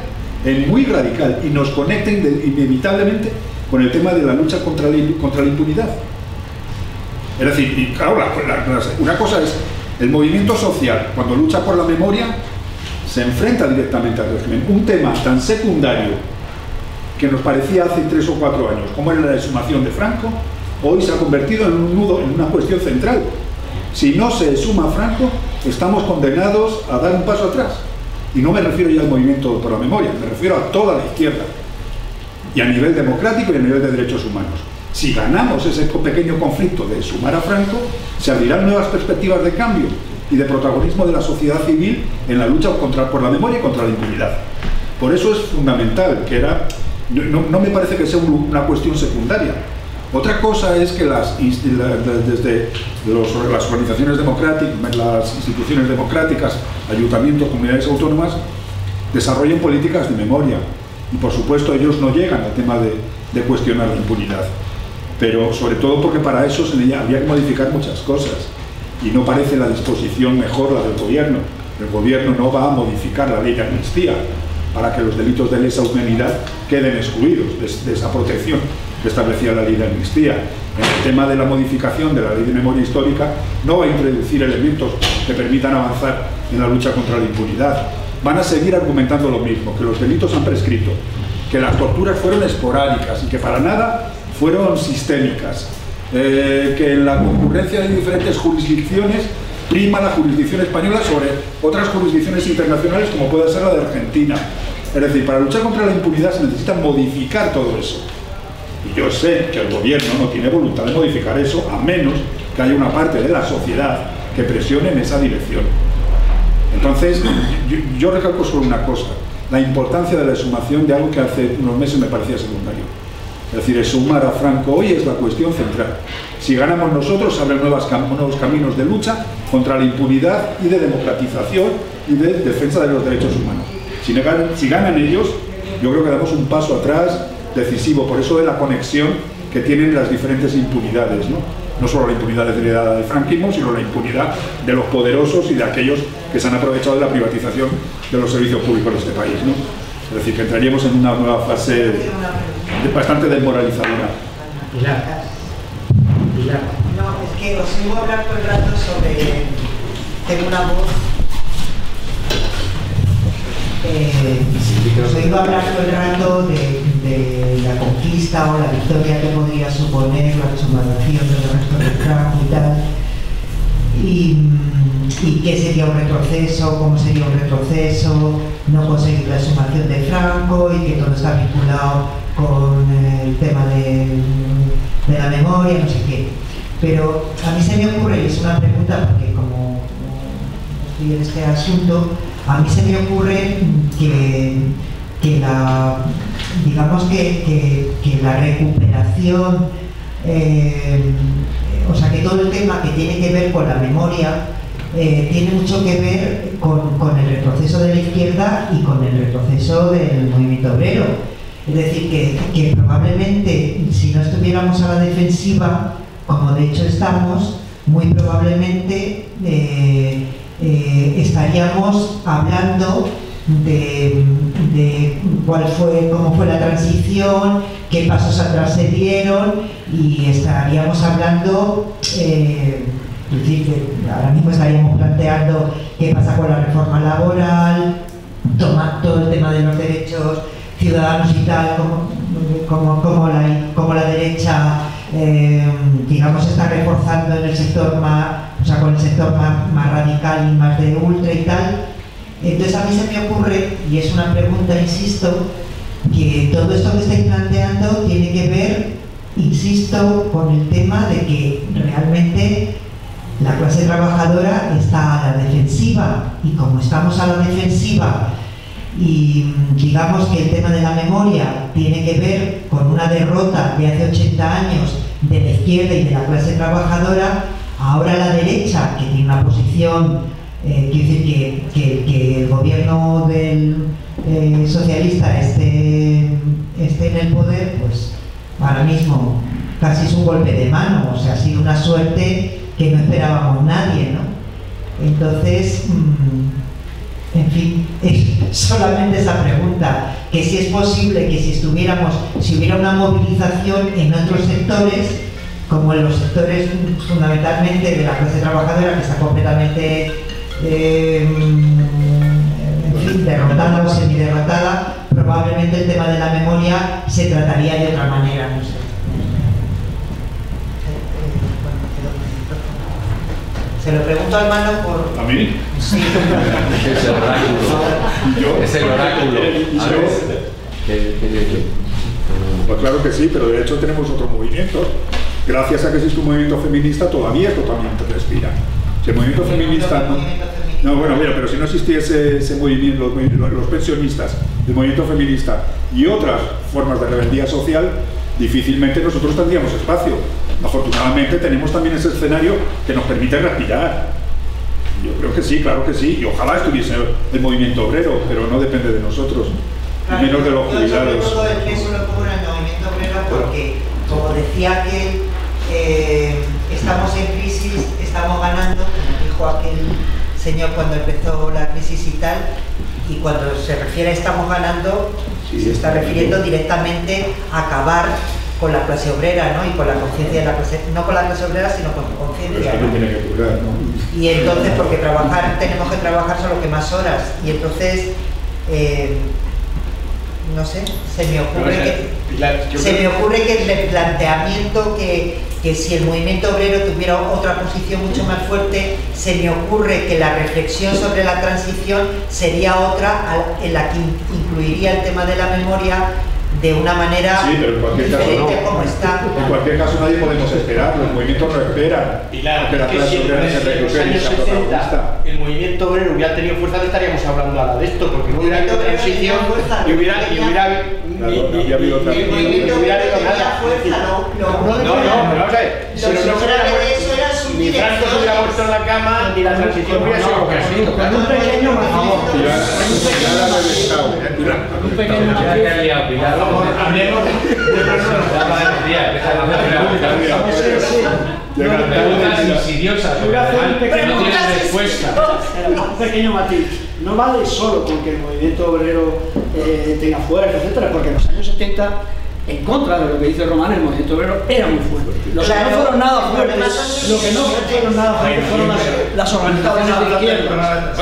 en muy radical, y nos conecta inevitablemente con el tema de la lucha contra la impunidad. Es decir, y claro, una cosa es el movimiento social, cuando lucha por la memoria, se enfrenta directamente al régimen. Un tema tan secundario que nos parecía hace 3 o 4 años, como era la exhumación de Franco, hoy se ha convertido en un nudo, en una cuestión central. Si no se exhuma a Franco, estamos condenados a dar un paso atrás. Y no me refiero ya al movimiento por la memoria, me refiero a toda la izquierda. Y a nivel democrático y a nivel de derechos humanos. Si ganamos ese pequeño conflicto de exhumar a Franco, se abrirán nuevas perspectivas de cambio y de protagonismo de la sociedad civil en la lucha por la memoria y contra la impunidad. Por eso es fundamental, que no me parece que sea una cuestión secundaria. Otra cosa es que desde las organizaciones democráticas, las instituciones democráticas, ayuntamientos, comunidades autónomas, desarrollen políticas de memoria. Y por supuesto ellos no llegan al tema de cuestionar la impunidad. Pero sobre todo porque para eso habría que modificar muchas cosas. Y no parece la disposición mejor la del gobierno. El gobierno no va a modificar la ley de amnistía para que los delitos de lesa humanidad queden excluidos de esa protección que establecía la ley de amnistía. En el tema de la modificación de la ley de memoria histórica no va a introducir elementos que permitan avanzar en la lucha contra la impunidad. Van a seguir argumentando lo mismo, que los delitos han prescrito, que las torturas fueron esporádicas y que para nada fueron sistémicas, que en la concurrencia de diferentes jurisdicciones prima la jurisdicción española sobre otras jurisdicciones internacionales como puede ser la de Argentina. Es decir, para luchar contra la impunidad se necesita modificar todo eso. Y yo sé que el gobierno no tiene voluntad de modificar eso, a menos que haya una parte de la sociedad que presione en esa dirección. Entonces, yo recalco sobre una cosa, la importancia de la exhumación de algo que hace unos meses me parecía secundario. Es decir, exhumar a Franco hoy es la cuestión central. Si ganamos nosotros, se abren nuevos caminos de lucha contra la impunidad y de democratización y de defensa de los derechos humanos. Si ganan ellos, yo creo que damos un paso atrás decisivo, por eso de la conexión que tienen las diferentes impunidades, ¿no? No solo la impunidad heredada del franquismo, sino la impunidad de los poderosos y de aquellos que se han aprovechado de la privatización de los servicios públicos de este país, ¿no? Es decir, que entraríamos en una nueva fase bastante desmoralizadora. Pilar. No, es que os oigo hablar todo el rato sobre... Tengo una voz... os oigo hablar todo el rato de la conquista o la victoria que podría suponer la exhumación del resto del Franco y tal. Y y qué sería un retroceso, cómo sería un retroceso, no conseguir la exhumación de Franco y que todo está vinculado con el tema de la memoria, no sé qué. Pero a mí se me ocurre, y es una pregunta porque como estoy en este asunto, a mí se me ocurre que la, digamos que la recuperación, o sea, que todo el tema que tiene que ver con la memoria tiene mucho que ver con el retroceso de la izquierda y con el retroceso del movimiento obrero. Es decir, que probablemente si no estuviéramos a la defensiva, como de hecho estamos, muy probablemente estaríamos hablando de cómo fue la transición, qué pasos atrás se dieron, y estaríamos hablando, es decir, que ahora mismo estaríamos planteando qué pasa con la reforma laboral, todo el tema de los derechos ciudadanos y tal, como la derecha digamos está reforzando en el sector más, o sea, con el sector más radical y más de ultra y tal. Entonces a mí se me ocurre, y es una pregunta, insisto, que todo esto que estáis planteando tiene que ver, insisto, con el tema de que realmente la clase trabajadora está a la defensiva, y como estamos a la defensiva y digamos que el tema de la memoria tiene que ver con una derrota de hace 80 años de la izquierda y de la clase trabajadora, ahora la derecha, que tiene una posición, quiero decir que el gobierno del socialista esté en el poder, pues ahora mismo casi es un golpe de mano, o sea, ha sido una suerte que no esperábamos nadie, ¿no? Entonces, en fin, es solamente esa pregunta, que si es posible que si hubiera una movilización en otros sectores, como en los sectores fundamentalmente de la clase trabajadora, que está completamente en fin, derrotada o semiderrotada, probablemente el tema de la memoria se trataría de otra manera, no sé. Se lo pregunto al Mano por... ¿A mí? Sí. Es el oráculo. Es el oráculo. Pues claro que sí, pero de hecho tenemos otro movimiento. Gracias a que existe un movimiento feminista, todavía es totalmente respira. Si el movimiento feminista no, bueno, mira, pero si no existiese ese movimiento, los pensionistas, el movimiento feminista y otras formas de rebeldía social, difícilmente nosotros tendríamos espacio. Afortunadamente tenemos también ese escenario que nos permite respirar. Yo creo que sí, claro que sí, y ojalá estuviese el movimiento obrero, pero no depende de nosotros, claro, menos de los jubilados. Yo todo el peso lo pongo en el movimiento obrero porque, como decía que estamos en crisis, estamos ganando, como dijo aquel señor cuando empezó la crisis y tal, y cuando se refiere a estamos ganando, se está refiriendo directamente a acabar con la clase obrera, ¿no? Y con la conciencia de la clase, no con la clase obrera, sino con su conciencia, ¿no? Tiene que curar, ¿no? Y entonces, porque tenemos que trabajar solo que más horas, y entonces, no sé, se me ocurre que el replanteamiento que si el movimiento obrero tuviera otra posición mucho más fuerte, se me ocurre que la reflexión sobre la transición sería otra, en la que incluiría el tema de la memoria de una manera diferente a como está. En cualquier caso nadie podemos esperar, los movimientos no esperan. Pilar, que la clase obrera se recupere y sea protagonista. El movimiento obrero hubiera tenido fuerza, no estaríamos hablando ahora de esto, porque no hubiera habido transición y hubiera habido nada. No, vamos a ver. Ni Franco se hubiera muerto en la cama, ni la transición hubiera sido lo que ha sido. Con un pequeño matiz. Un pequeño matiz. Hablemos un pequeño matiz. No vale solo con que el movimiento obrero tenga fuerza, etcétera, porque en los años 70, en contra de lo que dice Román, el movimiento obrero era muy fuerte. Los que no fueron nada fuertes, fueron las organizaciones de izquierda.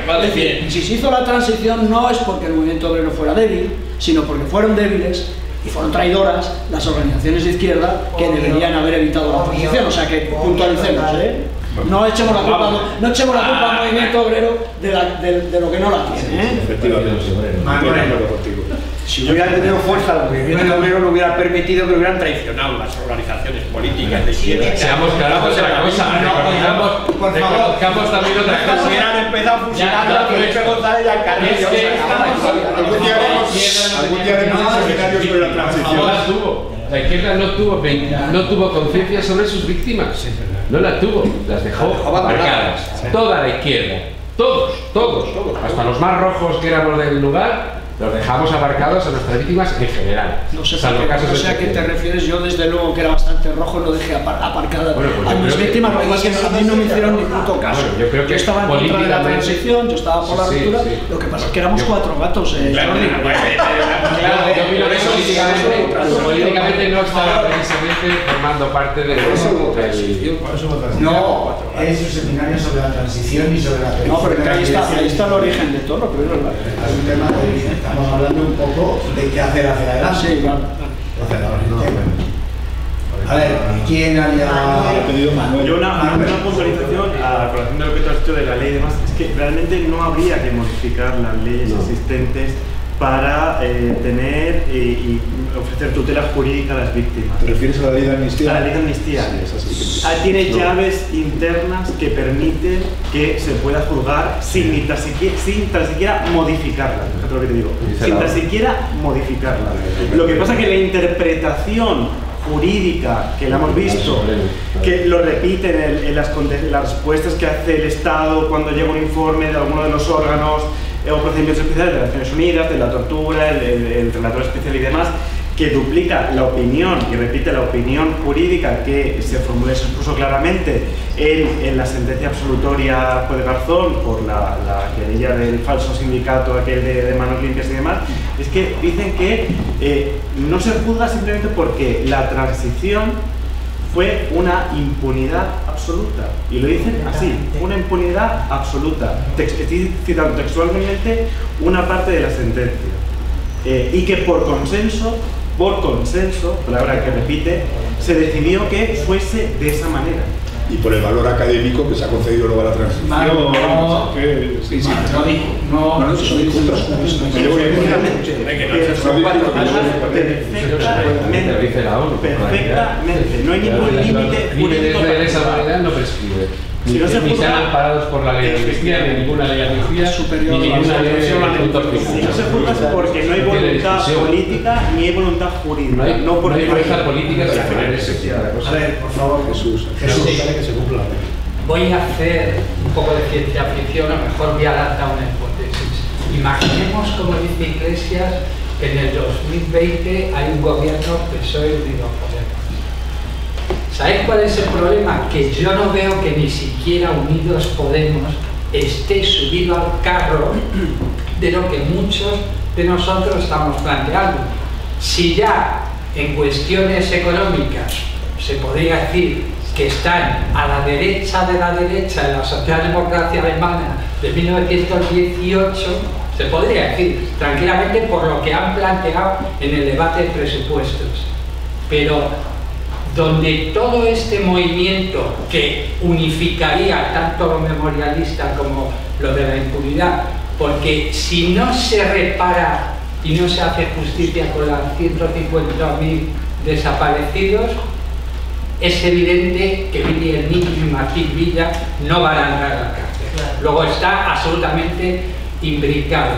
Vale, bien. Si se hizo la transición no es porque el movimiento obrero fuera débil, sino porque fueron débiles y fueron traidoras las organizaciones de izquierda que deberían haber evitado la transición. O sea que puntualicemos, No echemos la culpa al movimiento obrero de lo que no la tiene, ¿eh? Efectivamente, Si no hubiera tenido fuerza, el movimiento obrero no hubiera permitido que hubieran traicionado las organizaciones políticas de izquierda. Seamos claros en la cosa, reconozcamos también otra cosa. Hubieran empezado a fusilar a Felipe González y al Carrillo. algún día haremos un seminario sobre la transición. La izquierda no tuvo conciencia sobre sus víctimas. No la tuvo, las dejó marcadas. Toda la izquierda, todos, hasta los más rojos que éramos del lugar, los dejamos aparcados a nuestras víctimas en general. No sé a qué te refieres. Yo desde luego que era bastante rojo lo dejé aparcado a mis víctimas, lo que a mí no me hicieron ni puto caso. Yo creo que yo estaba en contra de la transición, yo estaba por la ruptura, lo que pasa es que éramos cuatro gatos. Claro, yo opino que políticamente no estaba precisamente formando parte de no, es un seminario sobre la transición y sobre la no, pero ahí está el origen de todo lo que es verdad. Es un tema de estamos hablando un poco de qué hacer hacia adelante. Sí, claro. A ver, ¿quién había pedido Manuel? Yo una puntualización a colación de lo que tú has dicho de la ley y demás, es que realmente no habría que modificar las leyes existentes para tener y ofrecer tutela jurídica a las víctimas. ¿Te refieres a la ley de amnistía? A la ley de amnistía. Tiene llaves internas que permiten que se pueda juzgar sin tan siquiera modificarla. Fíjate lo que te digo. Sin tan siquiera modificarla. Lo que pasa es que la interpretación jurídica que la hemos visto, que lo repiten en las respuestas que hace el Estado cuando llega un informe de alguno de los órganos o procedimientos especiales de las Naciones Unidas, de la tortura, el relator especial y demás, que duplica la opinión y repite la opinión jurídica que se formuló, se expuso claramente en la sentencia absolutoria de Garzón por la querella del falso sindicato aquel de manos limpias y demás, es que dicen que no se juzga simplemente porque la transición fue una impunidad absoluta, y lo dicen así, una impunidad absoluta. Estoy citando textualmente una parte de la sentencia, y que por consenso, palabra que repite, se decidió que fuese de esa manera. Y por el valor académico que se ha concedido luego a la transición. Perfectamente, no hay ningún límite jurídico. De esa manera no prescribe. Si no se ni sean amparados por la ley de amnistía, ni ninguna ley de amnistía, ni ninguna ley de puntos finales. Si no se juzga es porque no hay voluntad política ni hay voluntad jurídica. No hay fuerza política para poner eso. A ver, por favor, Jesús. Voy a hacer un poco de ciencia ficción, a lo mejor voy a lanzar una hipótesis. Imaginemos, como dice Iglesias, que en el 2020 hay un gobierno PSOE y Unidos Podemos. ¿Sabéis cuál es el problema? Que yo no veo que ni siquiera Unidos Podemos esté subido al carro de lo que muchos de nosotros estamos planteando. Si ya en cuestiones económicas se podría decir que están a la derecha de la derecha en la socialdemocracia alemana de 1918, se podría decir tranquilamente por lo que han planteado en el debate de presupuestos. Pero donde todo este movimiento que unificaría tanto lo memorialista como lo de la impunidad, porque si no se repara y no se hace justicia con los 150.000 desaparecidos, es evidente que Billy el Niño y Martín Villa no van a entrar a la cárcel. Luego está absolutamente imbricado.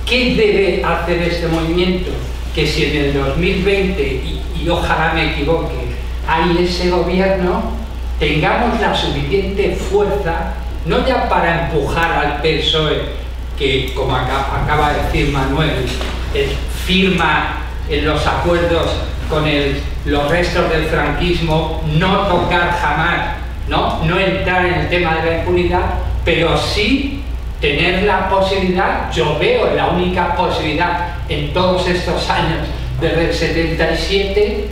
¿Qué debe hacer este movimiento? Que si en el 2020, y ojalá me equivoque, hay ese gobierno, tengamos la suficiente fuerza, no ya para empujar al PSOE, que como acaba de decir Manuel, firma en los acuerdos con los restos del franquismo, no tocar jamás, no entrar en el tema de la impunidad, pero sí tener la posibilidad, yo veo la única posibilidad en todos estos años desde el 77,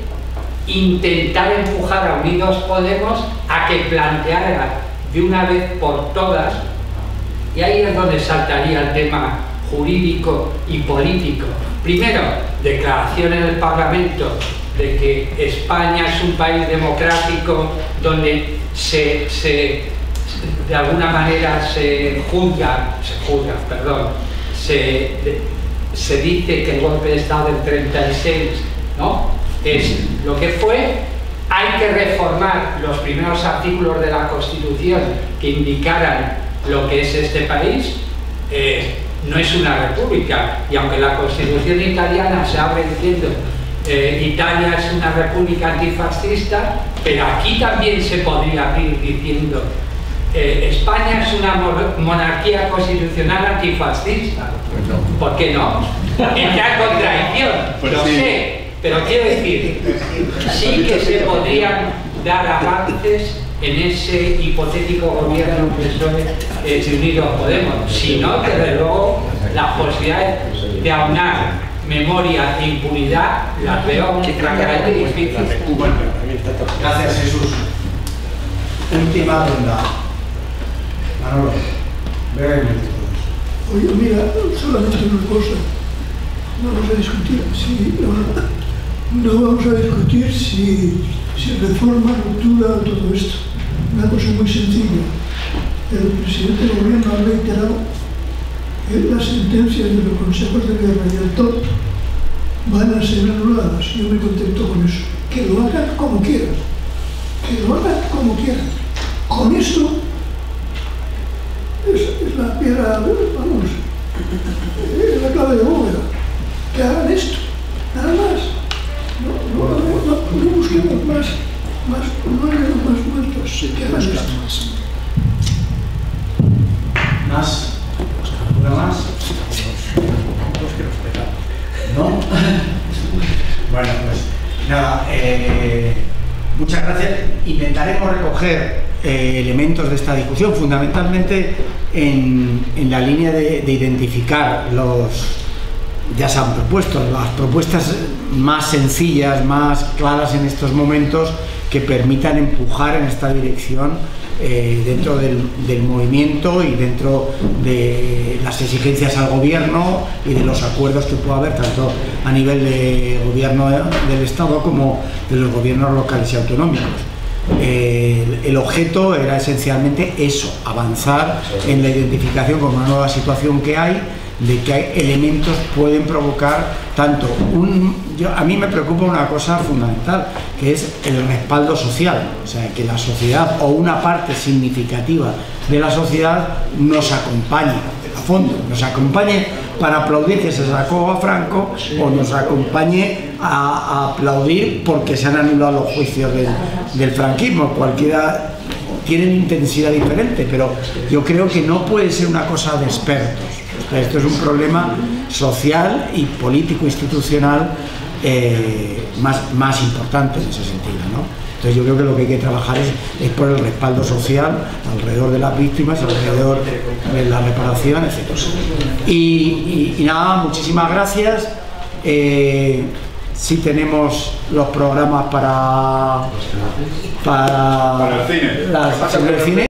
intentar empujar a Unidos Podemos a que planteara de una vez por todas, y ahí es donde saltaría el tema jurídico y político. Primero, declaración en el Parlamento de que España es un país democrático donde de alguna manera se dice que el golpe de Estado del 36, ¿no?, es lo que fue. Hay que reformar los primeros artículos de la Constitución que indicaran lo que es este país. No es una república, y aunque la Constitución italiana se abre diciendo Italia es una república antifascista, pero aquí también se podría abrir diciendo España es una monarquía constitucional antifascista. ¿Por qué no? Entra en contradicción, lo sé, pero quiero decir, sí que se podrían dar avances en ese hipotético gobierno PSOE de Unidos Podemos. Si no, desde luego, las posibilidades de aunar memoria e impunidad las veo francamente difíciles. Gracias, Jesús. Última ronda. Manolo, brevemente. Oye, mira, solamente una cosa. No vamos a discutir si reforma, ruptura, todo esto. Una cosa muy sencilla. El presidente del gobierno ha reiterado que las sentencias de los consejos de guerra y el TOT van a ser anuladas. Yo me contento con eso. Que lo hagan como quieran. Que lo hagan como quieran. Con esto es la piedra, vamos, es la clave de bóveda. Que hagan esto, nada más. No busquemos más muertos. Que hagan esto. ¿Más? ¿Alguna más? ¿No? Bueno, pues nada, muchas gracias. Intentaremos recoger elementos de esta discusión, fundamentalmente en la línea de identificar ya se han propuesto, las propuestas más sencillas, más claras en estos momentos, que permitan empujar en esta dirección dentro del movimiento y dentro de las exigencias al gobierno y de los acuerdos que pueda haber tanto a nivel de gobierno del Estado como de los gobiernos locales y autonómicos. El objeto era esencialmente eso, avanzar en la identificación con una nueva situación que hay, de que elementos pueden provocar tanto a mí me preocupa una cosa fundamental, que es el respaldo social, o sea, que la sociedad o una parte significativa de la sociedad nos acompañe a fondo, nos acompañe para aplaudir que se sacó a Franco, o nos acompañe a aplaudir porque se han anulado los juicios del franquismo. Cualquiera tienen intensidad diferente, pero yo creo que no puede ser una cosa de expertos. Esto es un problema social y político-institucional más importante en ese sentido, ¿no? Entonces yo creo que lo que hay que trabajar es por el respaldo social alrededor de las víctimas, alrededor de la reparación, etc. Y nada, muchísimas gracias. Sí tenemos los programas para el cine.